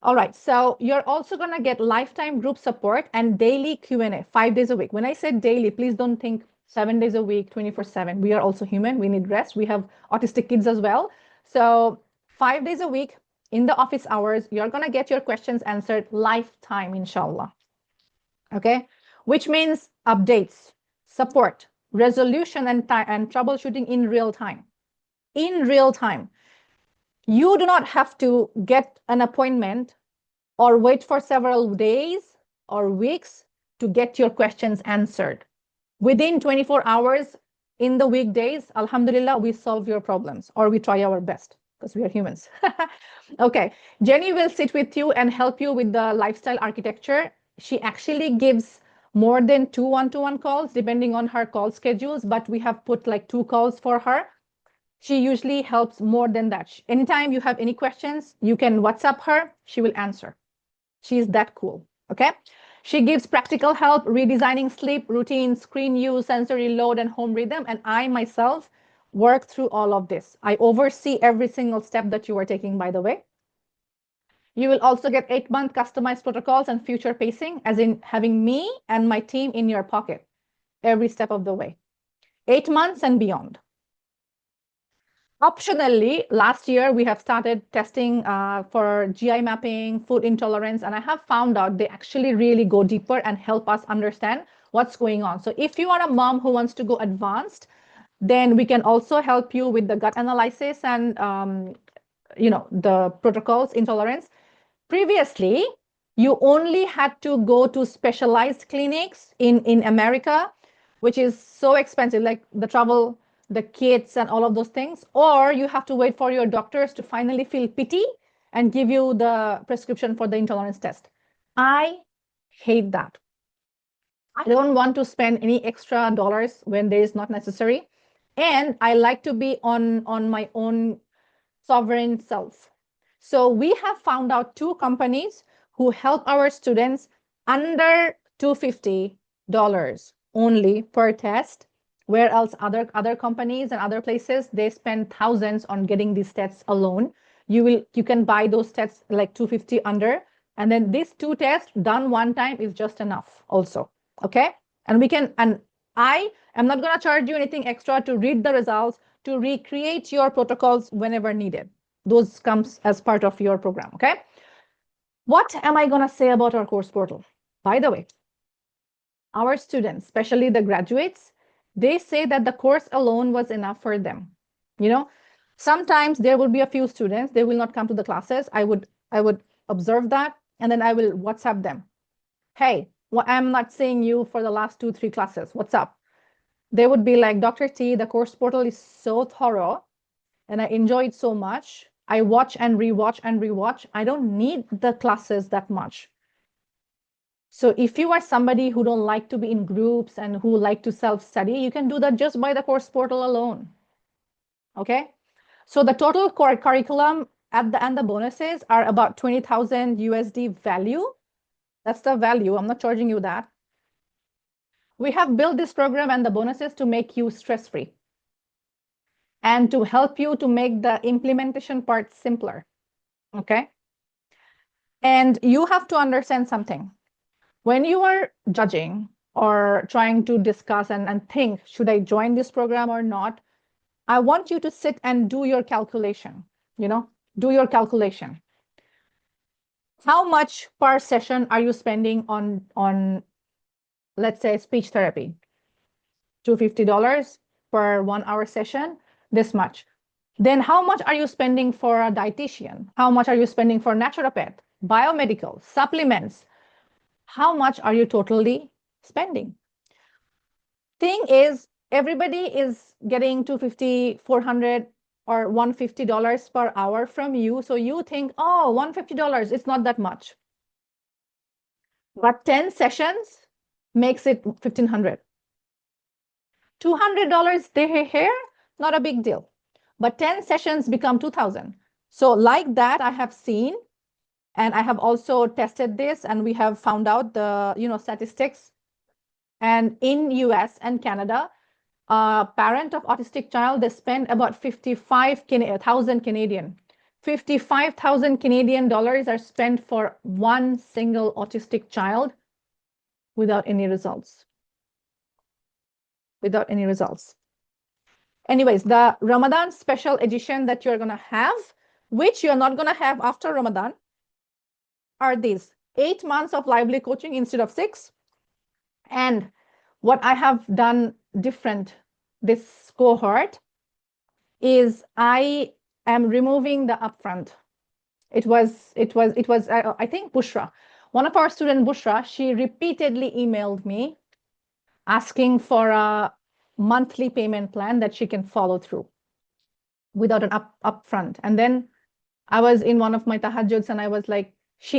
All right. So you're also going to get lifetime group support and daily Q&A 5 days a week. When I said daily, please don't think 7 days a week, 24/7. We are also human. We need rest. We have autistic kids as well. So 5 days a week in the office hours, you're going to get your questions answered lifetime, inshallah. Okay. Which means updates, support, resolution, and troubleshooting in real time. In real time. You do not have to get an appointment or wait for several days or weeks to get your questions answered. Within 24 hours in the weekdays, alhamdulillah, we solve your problems, or we try our best because we are humans. Okay, Jenny will sit with you and help you with the lifestyle architecture. She actually gives more than 2 one-to-one calls depending on her call schedules, but we have put like 2 calls for her. She usually helps more than that. Anytime you have any questions, you can WhatsApp her. She will answer. She's that cool. Okay. She gives practical help, redesigning sleep routines, screen use, sensory load, and home rhythm. And I myself work through all of this. I oversee every single step that you are taking, by the way. You will also get 8-month customized protocols and future pacing, as in having me and my team in your pocket every step of the way. 8 months and beyond. Optionally, last year, we have started testing for GI mapping, food intolerance, and I have found out they actually really go deeper and help us understand what's going on. So if you are a mom who wants to go advanced, then we can also help you with the gut analysis and the protocols, intolerance. Previously, you only had to go to specialized clinics in America, which is so expensive, like the travel, the kits, and all of those things. Or you have to wait for your doctors to finally feel pity and give you the prescription for the intolerance test. I hate that. I don't want to spend any extra dollars when there is not necessary. And I like to be on my own sovereign self. So we have found out two companies who help our students under $250 only per test, where else other companies and other places, they spend thousands on getting these tests alone. You can buy those tests like 250 under, and then these two tests done one time is just enough also. Okay. And I am not going to charge you anything extra to read the results, to recreate your protocols whenever needed. Those comes as part of your program, okay? What am I going to say about our course portal? By the way, our students, especially the graduates, they say that the course alone was enough for them. Sometimes there will be a few students, they will not come to the classes. I would observe that, and then I will WhatsApp them. Hey, I'm not seeing you for the last 2-3 classes. What's up? They would be like, Dr. T, the course portal is so thorough and I enjoy it so much. I watch and rewatch and rewatch. I don't need the classes that much. So if you are somebody who don't like to be in groups and who like to self-study, you can do that just by the course portal alone. Okay? So the total curriculum and the bonuses are about 20,000 USD value. That's the value. I'm not charging you that. We have built this program and the bonuses to make you stress-free and to help you to make the implementation part simpler. Okay? And you have to understand something. When you are judging or trying to discuss and think, should I join this program or not? I want you to sit and do your calculation, do your calculation. How much per session are you spending on let's say, speech therapy? $250 per 1 hour session, this much. Then how much are you spending for a dietitian? How much are you spending for naturopath, biomedical, supplements? How much are you totally spending? Thing is, everybody is getting $250, $400, or $150 per hour from you. So you think, oh, $150, it's not that much. But 10 sessions makes it $1,500. $200 here, not a big deal. But 10 sessions become 2,000. So like that, I have seen, and I have also tested this, and we have found out the statistics. And in US and Canada, a parent of autistic child, they spend about 55,000 Canadian. 55,000 Canadian dollars are spent for one single autistic child without any results. Without any results. Anyways, the Ramadan special edition that you're going to have, which you're not going to have after Ramadan, are these 8 months of lively coaching instead of 6. And what I have done different this cohort is I am removing the upfront. It was I think Bushra, one of our students, Bushra, she repeatedly emailed me asking for a monthly payment plan that she can follow through without an upfront. And then I was in one of my tahajjuds and I was like,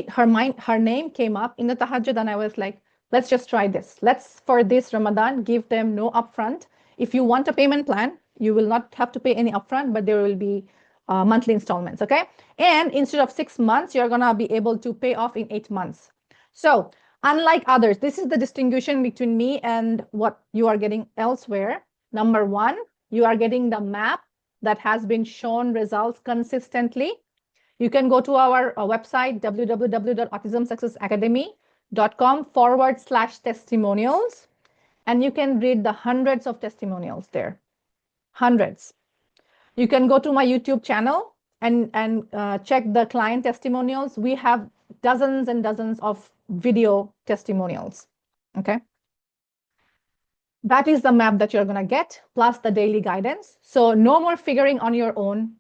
her name came up in the tahajjud, and I was like, let's just try this. Let's, for this Ramadan, give them no upfront. If you want a payment plan, you will not have to pay any upfront, but there will be monthly installments, okay? And instead of 6 months, you're gonna be able to pay off in 8 months. So unlike others, this is the distinction between me and what you are getting elsewhere. Number one, you are getting the map that has been shown results consistently. You can go to our website, www.autismsuccessacademy.com/testimonials, and you can read the hundreds of testimonials there. Hundreds. You can go to my YouTube channel and check the client testimonials. We have dozens and dozens of video testimonials. Okay. That is the map that you're going to get, plus the daily guidance. So no more figuring on your own,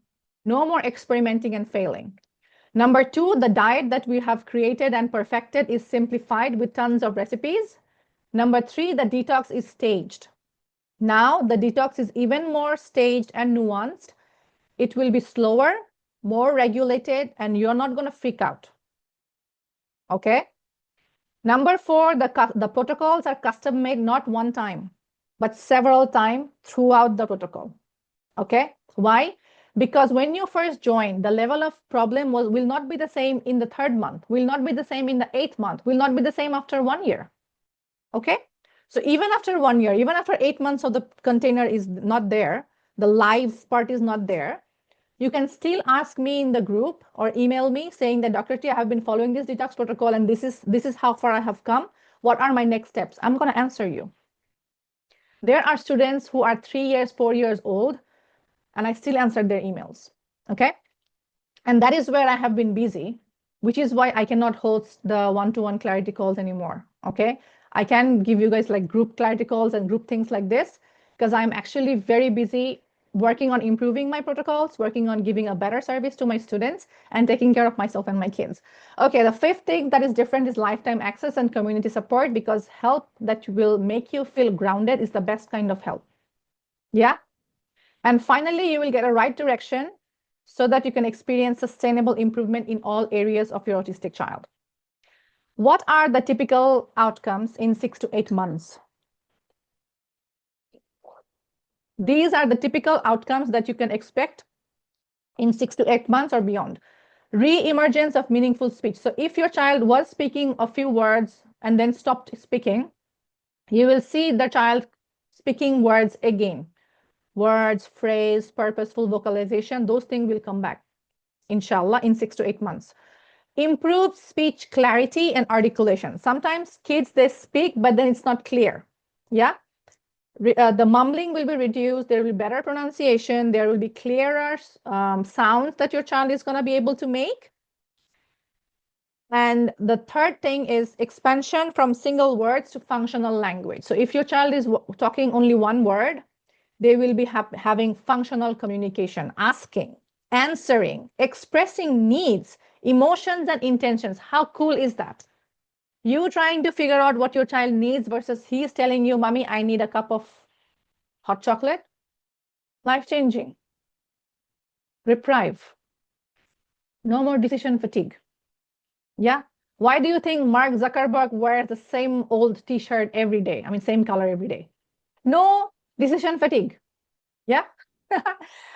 no more experimenting and failing. Number two, the diet that we have created and perfected is simplified with tons of recipes. Number three, the detox is staged. Now the detox is even more staged and nuanced. It will be slower, more regulated, and you're not going to freak out. Okay? Number four, the protocols are custom made not one time, but several times throughout the protocol. Okay? Why? Because when you first join, the level of problem will not be the same in the third month, will not be the same in the 8th month, will not be the same after 1 year. Okay? So even after 1 year, even after 8 months of the container is not there, the live part is not there, you can still ask me in the group or email me saying that Dr. T, I have been following this detox protocol and this is how far I have come. What are my next steps? I'm going to answer you. There are students who are 3 years, 4 years old, and I still answer their emails. Okay. And that is where I have been busy, which is why I cannot host the one-to-one clarity calls anymore. Okay. I can give you guys like group clarity calls and group things like this because I'm actually very busy working on improving my protocols, working on giving a better service to my students and taking care of myself and my kids. Okay, the fifth thing that is different is lifetime access and community support because help that will make you feel grounded is the best kind of help. Yeah. And finally, you will get a right direction so that you can experience sustainable improvement in all areas of your autistic child. What are the typical outcomes in 6 to 8 months? These are the typical outcomes that you can expect in 6 to 8 months or beyond. Re-emergence of meaningful speech. So if your child was speaking a few words and then stopped speaking, you will see the child speaking words again. Words, phrase, purposeful vocalization, those things will come back, inshallah, in 6 to 8 months. Improved speech clarity and articulation. Sometimes kids, they speak, but then it's not clear. Yeah. The mumbling will be reduced. There will be better pronunciation. There will be clearer sounds that your child is going to be able to make. And the third thing is expansion from single words to functional language. So if your child is talking only one word, they will be having functional communication, asking, answering, expressing needs, emotions, and intentions. How cool is that? You trying to figure out what your child needs versus he's telling you, Mommy, I need a cup of hot chocolate. Life-changing. Reprieve. No more decision fatigue. Yeah. Why do you think Mark Zuckerberg wears the same old t-shirt every day? I mean, same color every day. No decision fatigue. Yeah.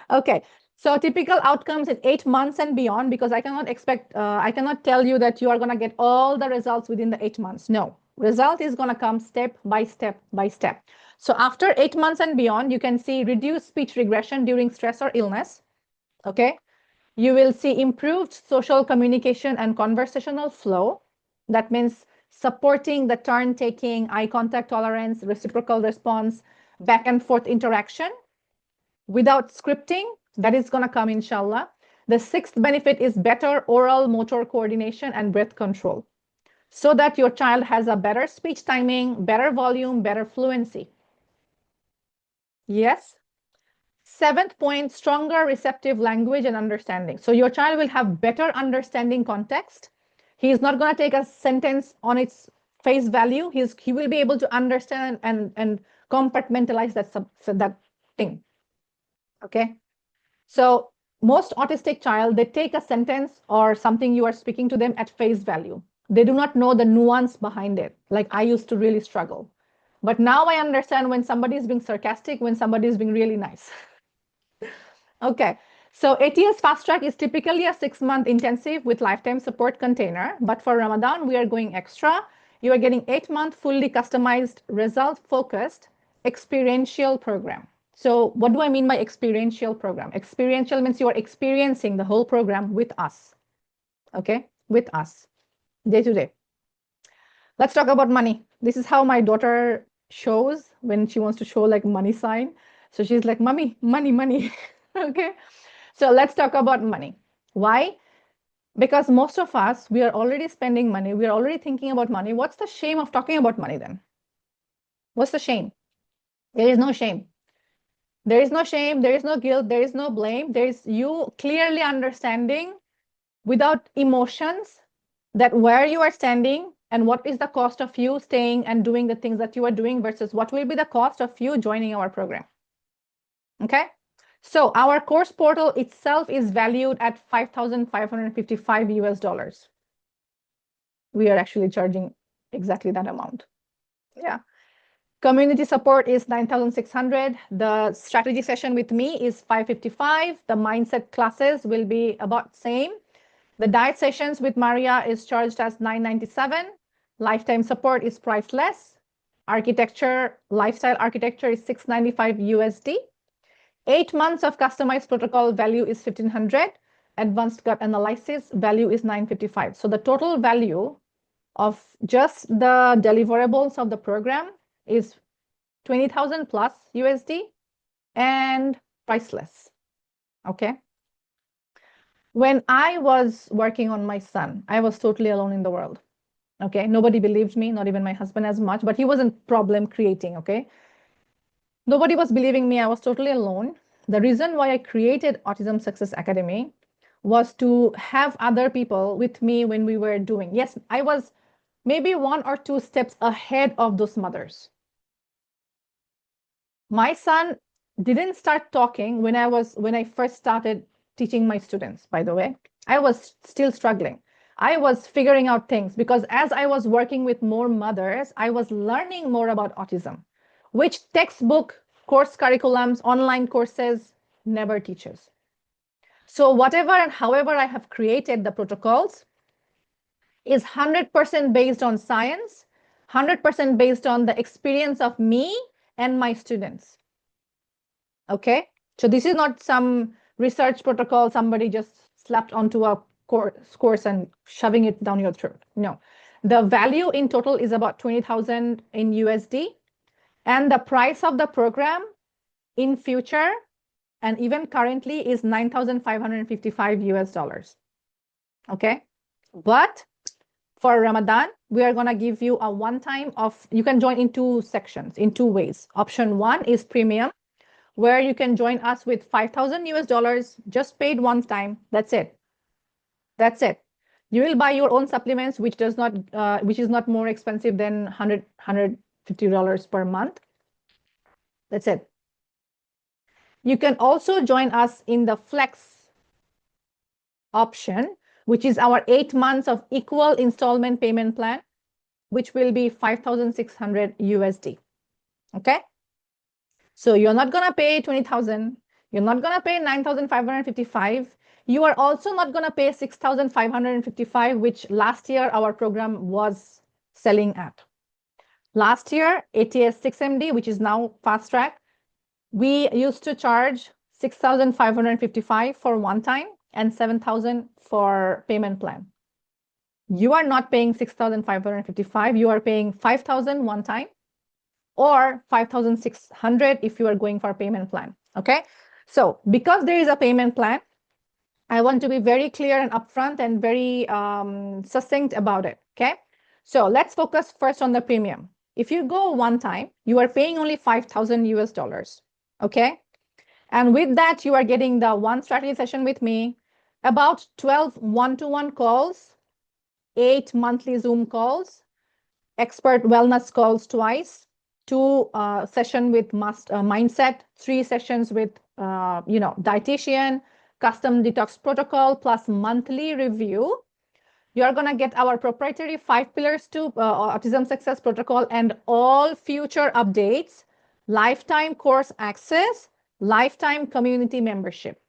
Okay. So typical outcomes in 8 months and beyond, because I cannot tell you that you are going to get all the results within the 8 months. No, result is going to come step by step by step. So after 8 months and beyond, you can see reduced speech regression during stress or illness. Okay. You will see improved social communication and conversational flow. That means supporting the turn taking, eye contact tolerance, reciprocal response, back and forth interaction without scripting. That is going to come, inshallah. The sixth benefit is better oral motor coordination and breath control so that your child has a better speech timing, better volume, better fluency. Yes. Seventh point, stronger receptive language and understanding. So your child will have better understanding context. He is not going to take a sentence on its face value. He will be able to understand and compartmentalize that thing. Okay. So most autistic child, they take a sentence or something you are speaking to them at face value. They do not know the nuance behind it. Like I used to really struggle. But now I understand when somebody is being sarcastic, when somebody is being really nice. Okay. So ATS-FAST TRACK is typically a 6-month intensive with lifetime support container. But for Ramadan, we are going extra. You are getting 8-month fully customized, result-focused, experiential program. So what do I mean by experiential program? Experiential means you are experiencing the whole program with us. Okay, with us, day to day. Let's talk about money. This is how my daughter shows when she wants to show like money sign. So she's like, Mommy, money, money. Okay, so let's talk about money. Why? Because most of us, we are already spending money. We are already thinking about money. What's the shame of talking about money then? What's the shame? There is no shame. There is no shame, there is no guilt, there is no blame. There is you clearly understanding without emotions that where you are standing and what is the cost of you staying and doing the things that you are doing versus what will be the cost of you joining our program. Okay? So our course portal itself is valued at 5,555 US dollars. We are actually charging exactly that amount. Yeah. Community support is 9,600. The strategy session with me is 555. The mindset classes will be about same. The diet sessions with Maria is charged as 997. Lifetime support is priceless. Architecture, lifestyle architecture is 695 USD. 8 months of customized protocol value is 1,500. Advanced gut analysis value is 955. So the total value of just the deliverables of the program is 20,000 plus USD and priceless. Okay. When I was working on my son, I was totally alone in the world. Okay. Nobody believed me, not even my husband as much, but he wasn't problem creating. Okay. Nobody was believing me. I was totally alone. The reason why I created Autism Success Academy was to have other people with me when we were doing. Yes, I was maybe 1 or 2 steps ahead of those mothers. My son didn't start talking when I first started teaching my students, by the way. I was still struggling. I was figuring out things because as I was working with more mothers, I was learning more about autism, which textbook, course curriculums, online courses never teaches. So whatever and however I have created the protocols is 100% based on science, 100% based on the experience of me and my students. Okay, so this is not some research protocol somebody just slapped onto a course and shoving it down your throat. No, the value in total is about 20,000 in USD, and the price of the program in future and even currently is 9,555 US dollars. Okay, but for Ramadan, we are going to give you a one-time of, you can join in 2 sections, in 2 ways. Option 1 is premium, where you can join us with 5,000 US dollars, just paid one time. That's it. That's it. You will buy your own supplements, which is not more expensive than $150 per month. That's it. You can also join us in the flex option, which is our 8 months of equal installment payment plan, which will be 5,600 USD. Okay. So you're not going to pay 20,000. You're not going to pay 9,555. You are also not going to pay 6,555, which last year our program was selling at. Last year, ATS-6MD, which is now Fast Track, we used to charge 6,555 for one time and 7,000 for payment plan. You are not paying 6,555. You are paying 5,000 one time or 5,600 if you are going for a payment plan. Okay. So because there is a payment plan, I want to be very clear and upfront and very succinct about it. Okay. So let's focus first on the premium. If you go one time, you are paying only 5,000 US dollars. Okay. And with that, you are getting the one strategy session with me, about 12 one-to-one calls, 8 monthly Zoom calls, expert wellness calls twice, 2 sessions with mindset, 3 sessions with dietitian, custom detox protocol, plus monthly review. You are going to get our proprietary 5 pillars to autism success protocol and all future updates, lifetime course access, lifetime community membership.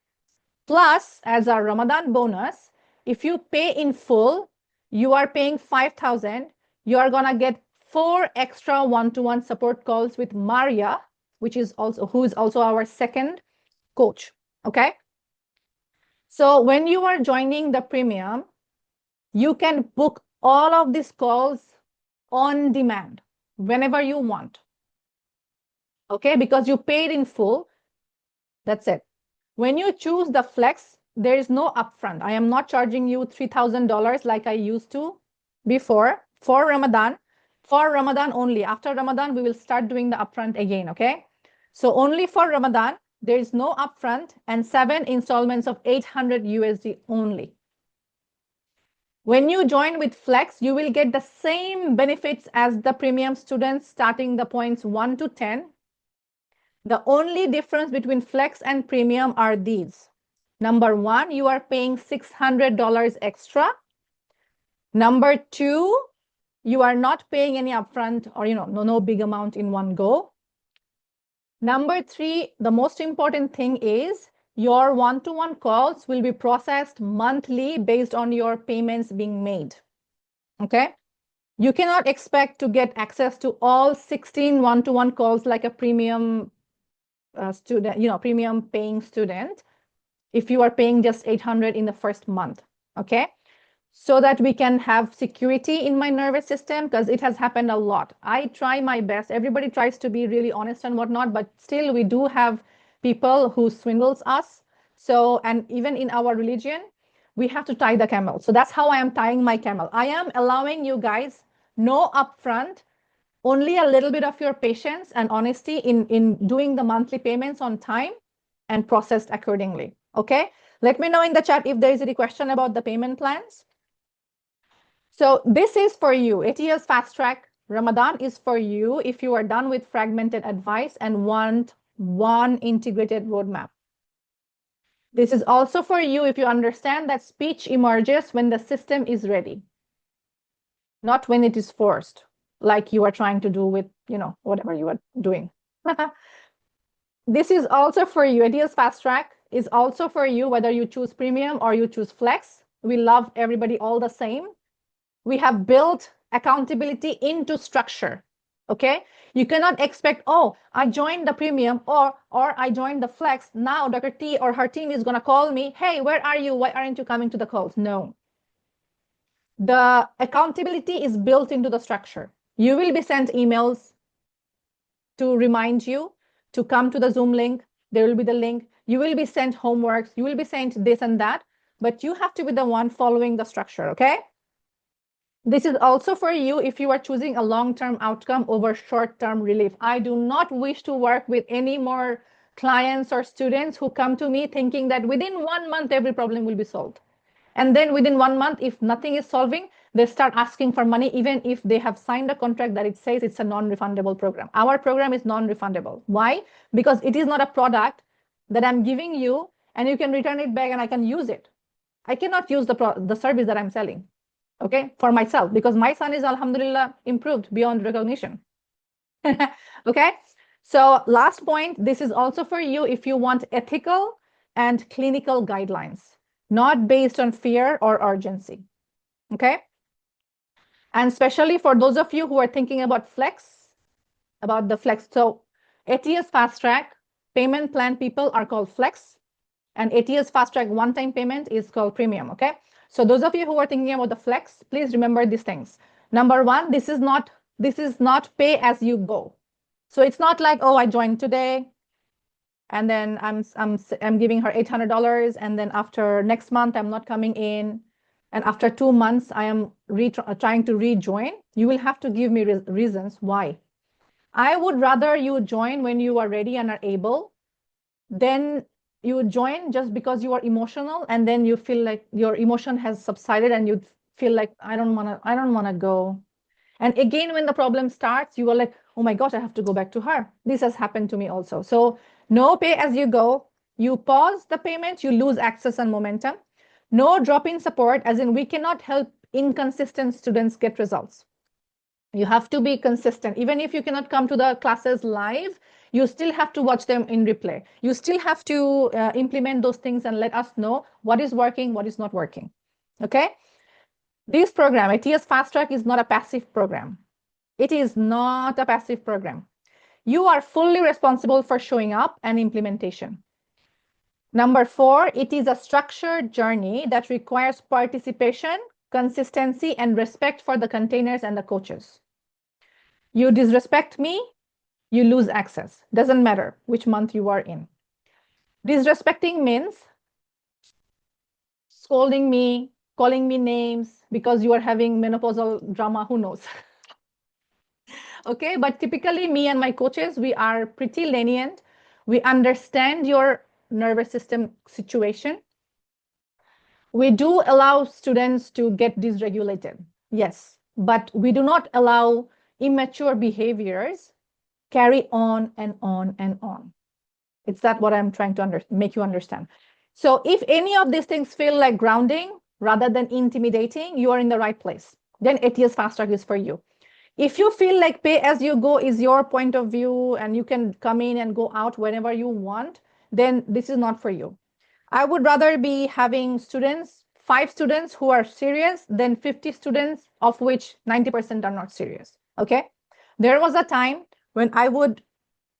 Plus, as a Ramadan bonus, if you pay in full, you are paying 5,000, you are going to get 4 extra one-to-one support calls with Maria, who is also our second coach. Okay. So when you are joining the premium, you can book all of these calls on demand whenever you want. Okay, because you paid in full. That's it. When you choose the flex, there is no upfront. I am not charging you $3,000 like I used to before for Ramadan. For Ramadan only. After Ramadan, we will start doing the upfront again. Okay. So only for Ramadan, there is no upfront and 7 installments of 800 USD only. When you join with Flex, you will get the same benefits as the premium students, starting the points 1 to 10. The only difference between Flex and premium are these. Number 1, you are paying $600 extra. Number 2, you are not paying any upfront or no big amount in one go. Number 3, the most important thing is your one-to-one calls will be processed monthly based on your payments being made. Okay? You cannot expect to get access to all 16 one-to-one calls like a premium student, premium paying student, if you are paying just 800 in the first month. Okay? So that we can have security in my nervous system, because it has happened a lot. I try my best. Everybody tries to be really honest and whatnot, but still we do have people who swindles us. So, and even in our religion, we have to tie the camel. So that's how I am tying my camel. I am allowing you guys no upfront, only a little bit of your patience and honesty in doing the monthly payments on time and processed accordingly. Okay? Let me know in the chat if there is any question about the payment plans. So this is for you. ATS-FAST TRACK Ramadan is for you if you are done with fragmented advice and want one integrated roadmap. This is also for you if you understand that speech emerges when the system is ready, not when it is forced, like you are trying to do with, whatever you are doing. This is also for you. ATS-FAST TRACK is also for you whether you choose premium or you choose flex. We love everybody all the same. We have built accountability into structure. Okay? You cannot expect, oh, I joined the premium or I joined the flex. Now Dr. T or her team is going to call me. Hey, where are you? Why aren't you coming to the calls? No. The accountability is built into the structure. You will be sent emails to remind you to come to the Zoom link. There will be the link. You will be sent homeworks. You will be sent this and that. But you have to be the one following the structure. Okay? This is also for you if you are choosing a long-term outcome over short-term relief. I do not wish to work with any more clients or students who come to me thinking that within 1 month, every problem will be solved. And then within 1 month, if nothing is solving, they start asking for money, even if they have signed a contract that it says it's a non-refundable program. Our program is non-refundable. Why? Because it is not a product that I'm giving you and you can return it back and I can use it. I cannot use the service that I'm selling. Okay, for myself, because my son is, alhamdulillah, improved beyond recognition. Okay, so last point, this is also for you if you want ethical and clinical guidelines, not based on fear or urgency. Okay, and especially for those of you who are thinking about the flex. So ATS-FAST TRACK payment plan people are called flex, and ATS-FAST TRACK one-time payment is called premium. Okay. So those of you who are thinking about the flex, please remember these things. Number 1, this is not pay as you go. So it's not like, oh, I joined today and then I'm giving her $800 and then after next month I'm not coming in, and after 2 months I am trying to rejoin. You will have to give me reasons why. I would rather you join when you are ready and are able than you join just because you are emotional and then you feel like your emotion has subsided and you feel like I don't want to go. And again, when the problem starts, you are like, oh my gosh, I have to go back to her. This has happened to me also. So no pay as you go. You pause the payment, you lose access and momentum. No drop-in support, as in we cannot help inconsistent students get results. You have to be consistent. Even if you cannot come to the classes live, you still have to watch them in replay. You still have to implement those things and let us know what is working, what is not working. Okay? This program, ATS-FAST TRACK, is not a passive program. It is not a passive program. You are fully responsible for showing up and implementation. Number 4, it is a structured journey that requires participation, consistency, and respect for the containers and the coaches. You disrespect me, you lose access. Doesn't matter which month you are in. Disrespecting means scolding me, calling me names because you are having menopausal drama, who knows? Okay, but typically me and my coaches, we are pretty lenient. We understand your nervous system situation. We do allow students to get dysregulated, yes, but we do not allow immature behaviors carry on and on and on. It's that what I'm trying to make you understand. So if any of these things feel like grounding rather than intimidating, you are in the right place. Then ATS-FAST TRACK is for you. If you feel like pay as you go is your point of view and you can come in and go out whenever you want, then this is not for you. I would rather be having students, 5 students who are serious than 50 students of which 90% are not serious. Okay. There was a time when I would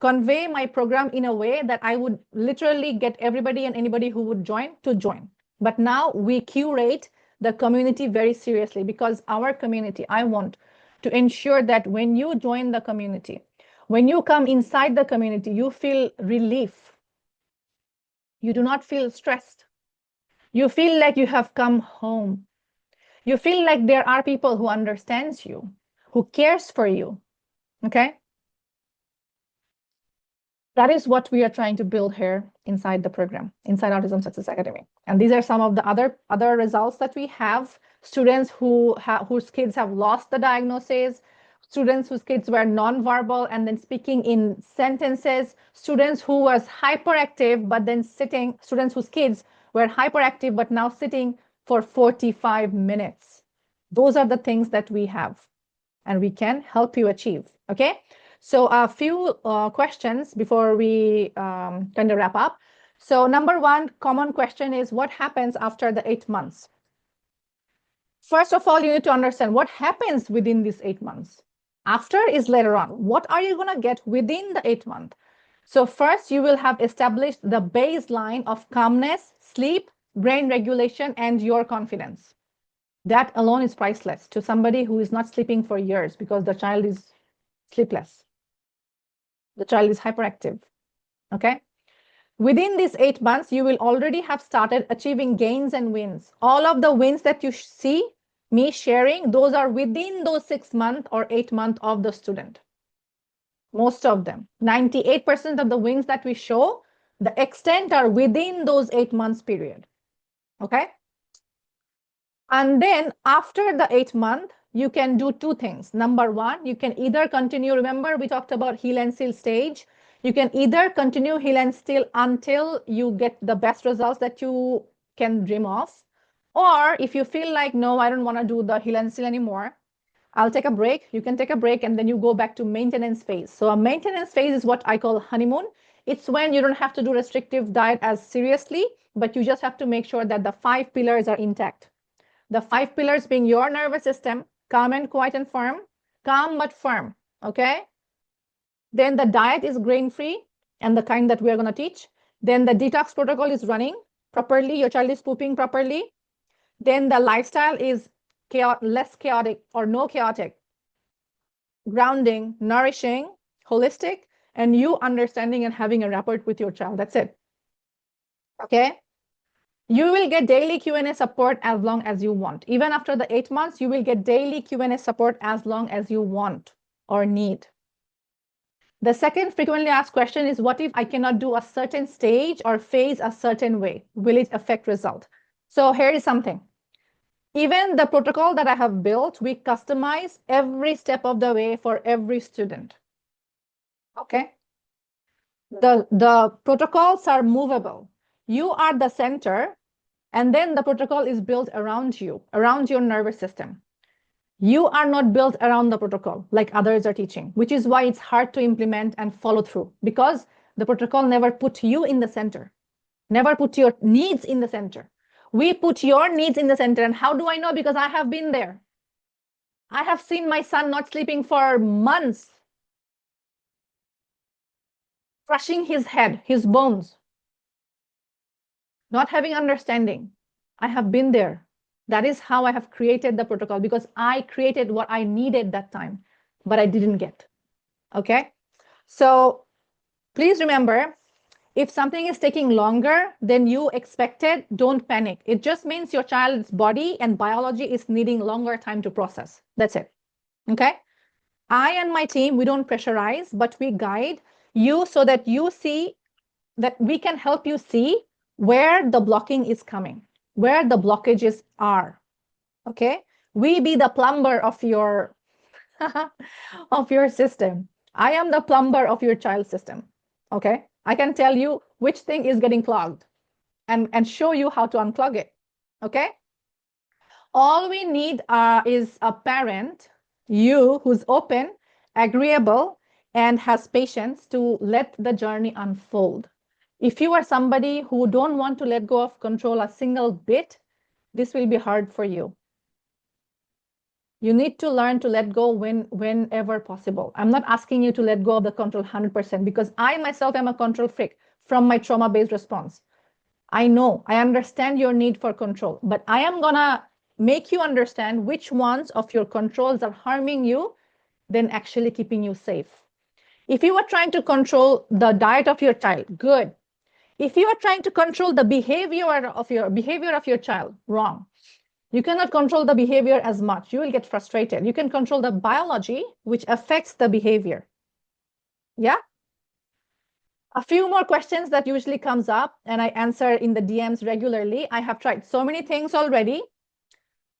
convey my program in a way that I would literally get everybody and anybody who would join to join. But now we curate the community very seriously because our community, I want to ensure that when you join the community, when you come inside the community, you feel relief. You do not feel stressed. You feel like you have come home. You feel like there are people who understands you, who cares for you. Okay? That is what we are trying to build here inside the program, inside Autism Success Academy. And these are some of the other results that we have. Students whose kids have lost the diagnosis, students whose kids were non-verbal and then speaking in sentences, students who was hyperactive but then sitting, students whose kids were hyperactive but now sitting for 45 minutes. Those are the things that we have and we can help you achieve. Okay. So a few questions before we kind of wrap up. So number one common question is what happens after the 8 months? First of all, you need to understand what happens within these 8 months. After is later on. What are you going to get within the 8 months? So first, you will have established the baseline of calmness, sleep, brain regulation, and your confidence. That alone is priceless to somebody who is not sleeping for years because the child is sleepless. The child is hyperactive. Okay. Within these 8 months, you will already have started achieving gains and wins. All of the wins that you see me sharing, those are within those 6 months or 8 months of the student. Most of them, 98% of the wins that we show, the extent are within those 8 months period. Okay. And then after the 8 month, you can do 2 things. Number one, you can either continue. Remember, we talked about heal and seal stage. You can either continue heal and seal until you get the best results that you can dream of. Or if you feel like, no, I don't want to do the heal and seal anymore, I'll take a break. You can take a break and then you go back to maintenance phase. So a maintenance phase is what I call honeymoon. It's when you don't have to do restrictive diet as seriously, but you just have to make sure that the 5 pillars are intact. The 5 pillars being your nervous system, calm and quiet and firm, calm but firm, okay? Then the diet is grain-free and the kind that we are going to teach. Then the detox protocol is running properly. Your child is pooping properly. Then the lifestyle is less chaotic or no chaotic, grounding, nourishing, holistic, and you understanding and having a rapport with your child. That's it. Okay? You will get daily Q&A support as long as you want. Even after the 8 months, you will get daily Q&A support as long as you want or need. The second frequently asked question is, what if I cannot do a certain stage or phase a certain way? Will it affect result? So here is something. Even the protocol that I have built, we customize every step of the way for every student. Okay? The protocols are movable. You are the center, and then the protocol is built around you, around your nervous system. You are not built around the protocol like others are teaching, which is why it's hard to implement and follow through, because the protocol never put you in the center, never put your needs in the center. We put your needs in the center. And how do I know? Because I have been there. I have seen my son not sleeping for months, crushing his head, his bones, not having understanding. I have been there. That is how I have created the protocol, because I created what I needed that time, but I didn't get. Okay. So please remember, if something is taking longer than you expected, don't panic. It just means your child's body and biology is needing longer time to process. That's it. Okay. I and my team, we don't pressurize, but we guide you so that you see that we can help you see where the blocking is coming, where the blockages are. Okay? We be the plumber of your of your system. I am the plumber of your child system. Okay? I can tell you which thing is getting clogged and show you how to unclog it. Okay? All we need is a parent, you who's open, agreeable, and has patience to let the journey unfold. If you are somebody who don't want to let go of control a single bit, this will be hard for you. You need to learn to let go whenever possible. I'm not asking you to let go of the control 100% because I myself am a control freak from my trauma-based response. I know, I understand your need for control, but I am gonna make you understand which ones of your controls are harming you than actually keeping you safe. If you are trying to control the diet of your child, good. If you are trying to control the behavior of your child, wrong. You cannot control the behavior as much. You will get frustrated. You can control the biology, which affects the behavior. Yeah? A few more questions that usually comes up, and I answer in the DMs regularly. I have tried so many things already.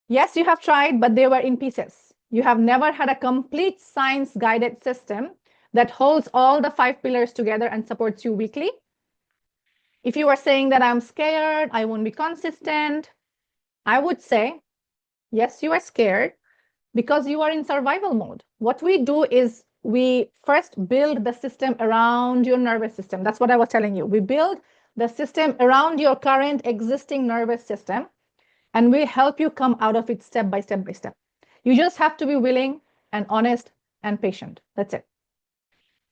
Yes, you have tried, but they were in pieces. You have never had a complete science-guided system that holds all the 5 pillars together and supports you weekly. If you are saying that I'm scared, I won't be consistent, I would say, yes, you are scared because you are in survival mode. What we do is we first build the system around your nervous system. That's what I was telling you. We build the system around your current existing nervous system, and we help you come out of it step by step by step. You just have to be willing and honest and patient. That's it.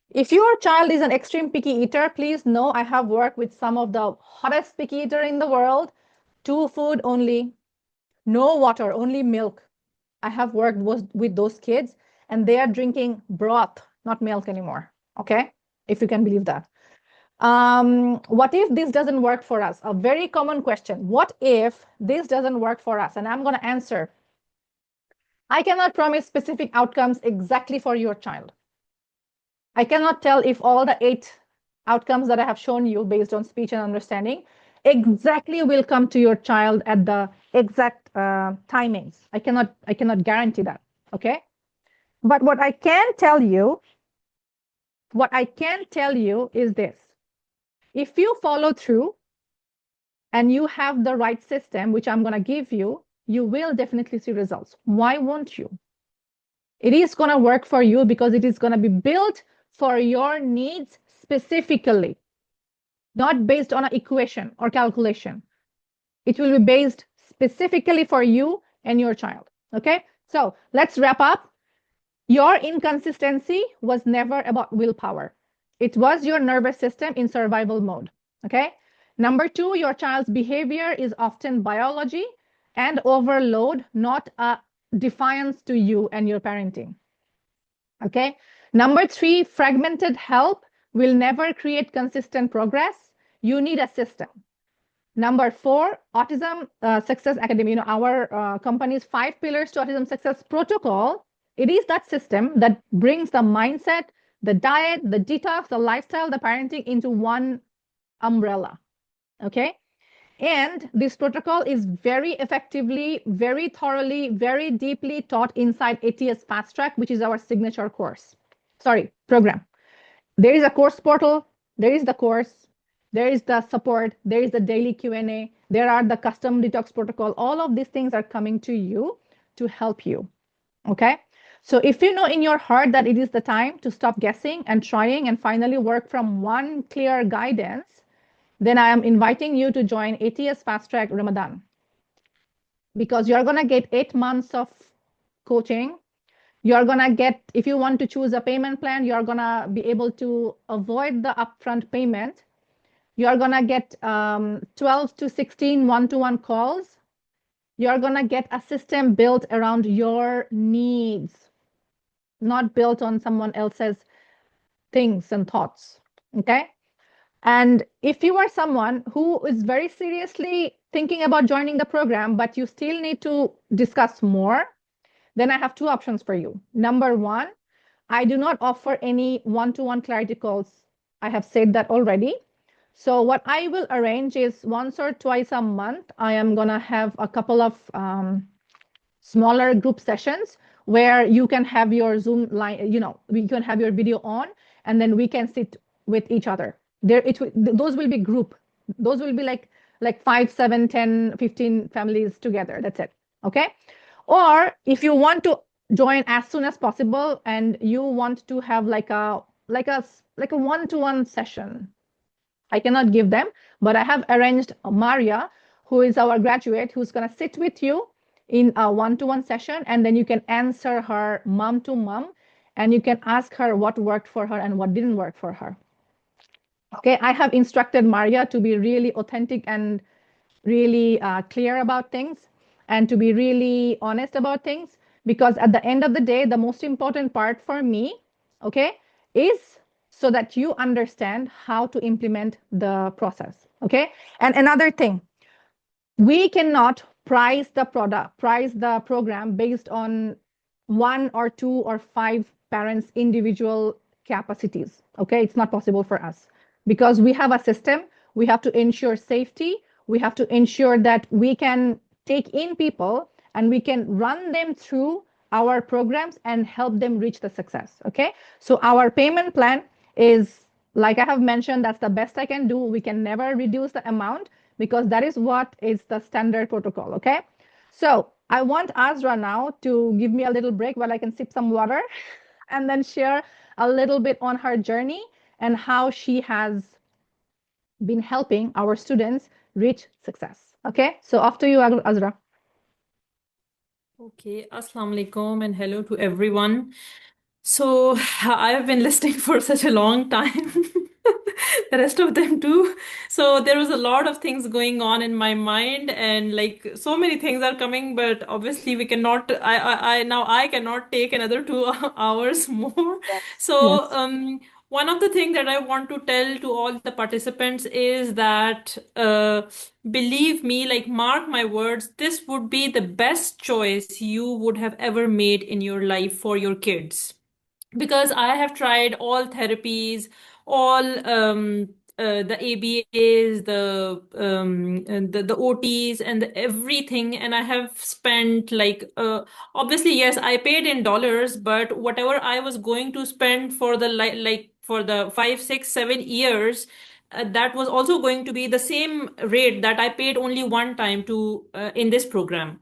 If your child is an extreme picky eater, please know I have worked with some of the hottest picky eater in the world. 2 food only, no water, only milk. I have worked with those kids and they are drinking broth, not milk anymore. Okay, if you can believe that. What if this doesn't work for us? A very common question. What if this doesn't work for us? And I'm going to answer. I cannot promise specific outcomes exactly for your child. I cannot tell if all the 8 outcomes that I have shown you based on speech and understanding exactly will come to your child at the exact timings. I cannot guarantee that. Okay. But what I can tell you is this. If you follow through and you have the right system, which I'm going to give you, you will definitely see results. Why won't you? It is going to work for you because it is going to be built for your needs specifically, not based on an equation or calculation. It will be based specifically for you and your child. Okay, so let's wrap up. Your inconsistency was never about willpower. It was your nervous system in survival mode. Okay. Number 2, your child's behavior is often biology and overload, not a defiance to you and your parenting. Okay. Number 3, fragmented help will never create consistent progress. You need a system. Number 4, Autism Success Academy, our company's 5 pillars to autism success protocol. It is that system that brings the mindset, the diet, the detox, the lifestyle, the parenting into one umbrella. Okay. And this protocol is very effectively, very thoroughly, very deeply taught inside ATS-FAST TRACK, which is our signature course. Sorry, program. There is a course portal. There is the course. There is the support. There is the daily Q&A. There are the custom detox protocol. All of these things are coming to you to help you. Okay. So if you know in your heart that it is the time to stop guessing and trying and finally work from one clear guidance, then I am inviting you to join ATS-FAST TRACK Ramadan, because you're going to get 8 months of coaching. You're going to get, if you want to choose a payment plan, you're going to be able to avoid the upfront payment. You're going to get 12 to 16 one-to-one calls. You're going to get a system built around your needs, not built on someone else's things and thoughts. Okay. And if you are someone who is very seriously thinking about joining the program, but you still need to discuss more, then I have 2 options for you. Number 1, I do not offer any one-to-one clarity calls. I have said that already. So what I will arrange is once or twice a month, I am gonna have a couple of smaller group sessions where you can have your Zoom line, we can have your video on, and then we can sit with each other. Those will be group. Those will be like 5, 7, 10, 15 families together. That's it. Okay. Or if you want to join as soon as possible and you want to have like a one-to-one session, I cannot give them, but I have arranged Maria, who is our graduate, who's going to sit with you in a one-to-one session, and then you can answer her mom to mom, and you can ask her what worked for her and what didn't work for her. Okay, I have instructed Maria to be really authentic and really clear about things and to be really honest about things, because at the end of the day, the most important part for me, okay, is so that you understand how to implement the process. Okay. And another thing, we cannot price the program based on 1 or 2 or 5 parents' individual capacities. Okay. It's not possible for us because we have a system. We have to ensure safety. We have to ensure that we can take in people and we can run them through our programs and help them reach the success. Okay. So our payment plan is, like I have mentioned, that's the best I can do. We can never reduce the amount because that is what is the standard protocol. Okay. So I want Azra now to give me a little break while I can sip some water and then share a little bit on her journey and how she has been helping our students reach success. Okay, so off to you, Azra. Okay, Assalamu alaikum and hello to everyone. So I have been listening for such a long time. The rest of them too. So there was a lot of things going on in my mind, and like so many things are coming, but obviously we cannot. I cannot take another 2 hours more. Yes. So Yes. one of the things that I want to tell to all the participants is that believe me, like mark my words, this would be the best choice you would have ever made in your life for your kids, because I have tried all therapies, all the ABAs, the OTs, and everything, and I have spent like obviously yes, I paid in dollars, but whatever I was going to spend for the like for the 5, 6, 7 years. That was also going to be the same rate that I paid only one time to in this program.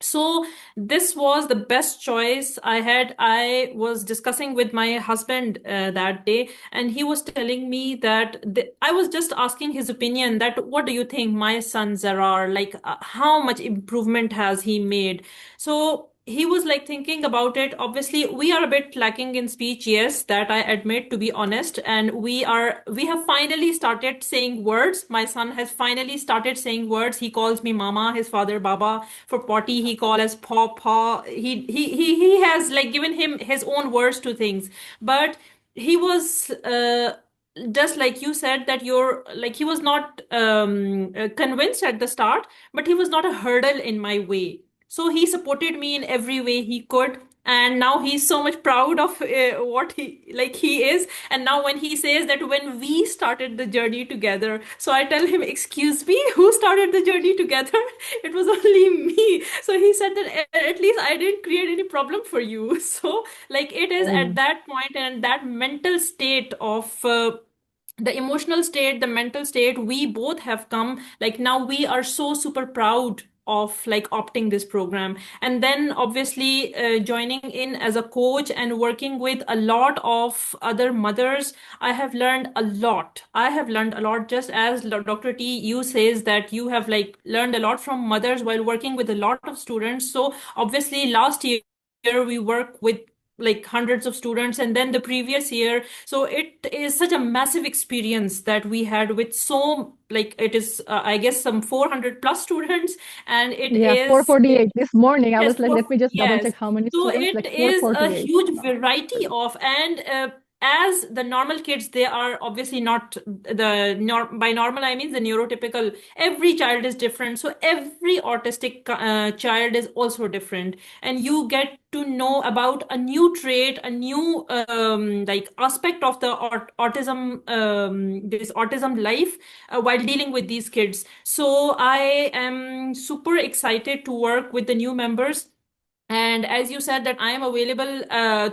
So this was the best choice I had. I was discussing with my husband that day, and he was telling me that I was just asking his opinion that what do you think my son Zarar, like how much improvement has he made? So he was like thinking about it. Obviously, we are a bit lacking in speech, yes, that I admit, to be honest. And we have finally started saying words. My son has finally started saying words. He calls me mama, his father baba. For potty, he calls us paw paw. He has like given him his own words to things. But he was just like you said, that you're like, he was not convinced at the start, but he was not a hurdle in my way. So he supported me in every way he could. And now he's so much proud of what he is. And now when he says that when we started the journey together, so I tell him, excuse me, who started the journey together? It was only me. So he said that at least I didn't create any problem for you. So like it is at Mm. that point and that mental state of the emotional state, the mental state, we both have come. Like now we are so super proud of like opting this program, and then obviously joining in as a coach and working with a lot of other mothers. I have learned a lot, just as Dr. T you says that you have like learned a lot from mothers while working with a lot of students. So obviously last year we work with like hundreds of students, and then the previous year. So it is such a massive experience that we had with so like it is I guess some 400 plus students, and it Yeah, is 448. This morning, I yes, was like, let me just double yes. check how many So students, it like is a 448. huge variety of, and as the normal kids, they are obviously not by normal I mean the neurotypical. Every child is different, so every autistic child is also different, and you get to know about a new trait, a new like aspect of the autism, this autism life, while dealing with these kids. So I am super excited to work with the new members. And as you said that I am available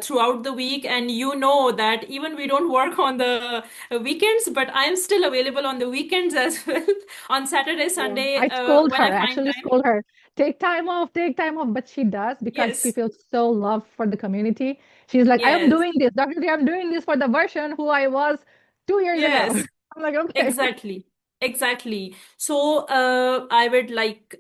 throughout the week, and you know that even we don't work on the weekends, but I am still available on the weekends as well, on Saturday, Yeah. Sunday, I scold when her, I find actually time. scold her. Take time off, but she does because she Yes, feels so loved for the community. She's like, I am yes, doing this, Dr. D, I'm doing this for the version who I was 2 years ago. yes. I'm like, okay. Exactly. Exactly. So, I would like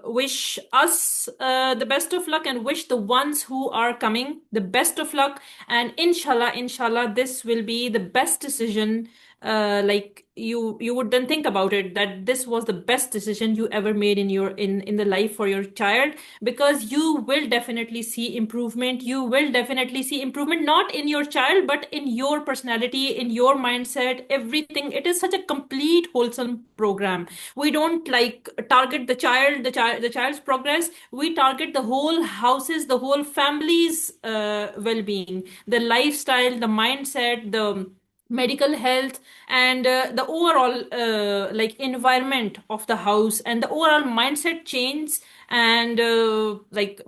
wish us the best of luck, and wish the ones who are coming the best of luck. And inshallah, this will be the best decision. Like you would then think about it, that this was the best decision you ever made in your in the life for your child, because you will definitely see improvement. You will definitely see improvement, not in your child, but in your personality, in your mindset, everything. It is such a complete wholesome program. We don't like target the child's progress. We target the whole house's, the whole family's well-being, the lifestyle, the mindset, the medical health, and the overall like environment of the house, and the overall mindset change. And like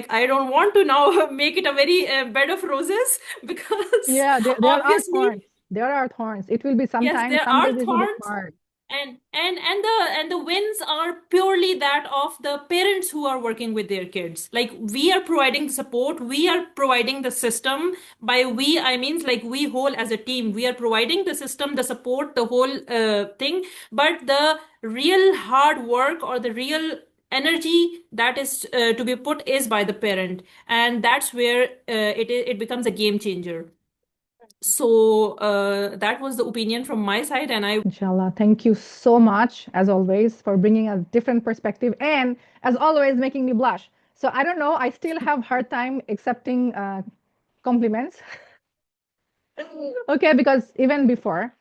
I don't want to now make it a very bed of roses, because Yeah, there are obviously, thorns. There are thorns. It will be yes, sometimes, there some are days it will be thorns, hard. and the wins are purely that of the parents who are working with their kids. Like, we are providing the support, we are providing the system. By we I means like we whole as a team, we are providing the system, the support, the whole thing. But the real hard work, or the real energy that is to be put, is by the parent, and that's where it becomes a game changer. So that was the opinion from my side, and I Inshallah. Thank you so much, as always, for bringing a different perspective and, as always, making me blush. So I don't know, I still have hard time accepting compliments. Okay, because even before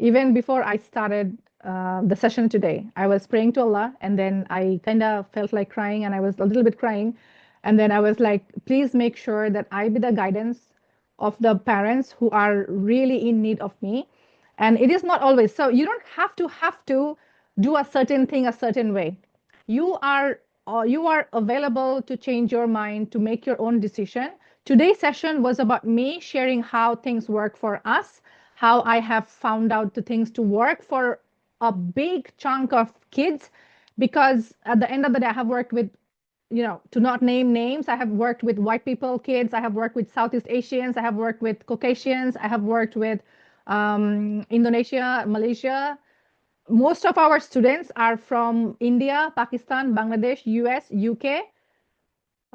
I started the session today, I was praying to Allah, and then I kind of felt like crying, and I was a little bit crying, and then I was like, please make sure that I be the guidance of the parents who are really in need of me. And it is not always so. You don't have to do a certain thing a certain way. You are available to change your mind, to make your own decision. Today's session was about me sharing how things work for us, how I have found out the things to work for a big chunk of kids, because at the end of the day, I have worked with, to not name names, I have worked with white people kids, I have worked with Southeast Asians, I have worked with Caucasians, I have worked with Indonesia, Malaysia. Most of our students are from India, Pakistan, Bangladesh, US, UK.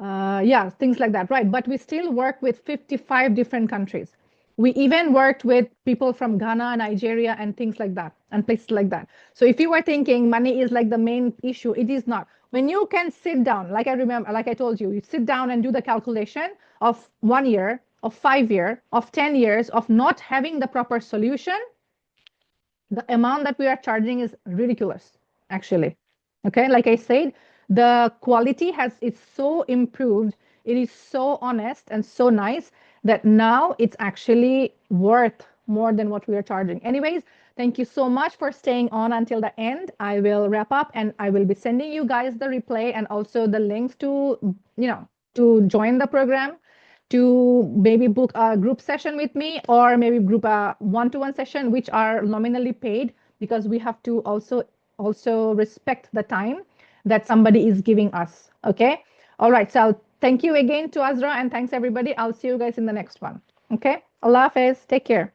Yeah, things like that, right? But we still work with 55 different countries. We even worked with people from Ghana, Nigeria, and things like that, and places like that. So if you were thinking money is like the main issue, it is not. When you can sit down, like I remember, like I told you, you sit down and do the calculation of 1 year, of 5 year, of 10 years of not having the proper solution, the amount that we are charging is ridiculous, actually. Okay, like I said, the quality has it's so improved, it is so honest and so nice that now it's actually worth more than what we are charging. Anyways, thank you so much for staying on until the end. I will wrap up, and I will be sending you guys the replay and also the links to, to join the program, to maybe book a group session with me, or maybe group a one-to-one session, which are nominally paid, because we have to also respect the time that somebody is giving us. Okay. All right. So thank you again to Azra, and thanks everybody. I'll see you guys in the next one. Okay. Allah Hafiz. Take care.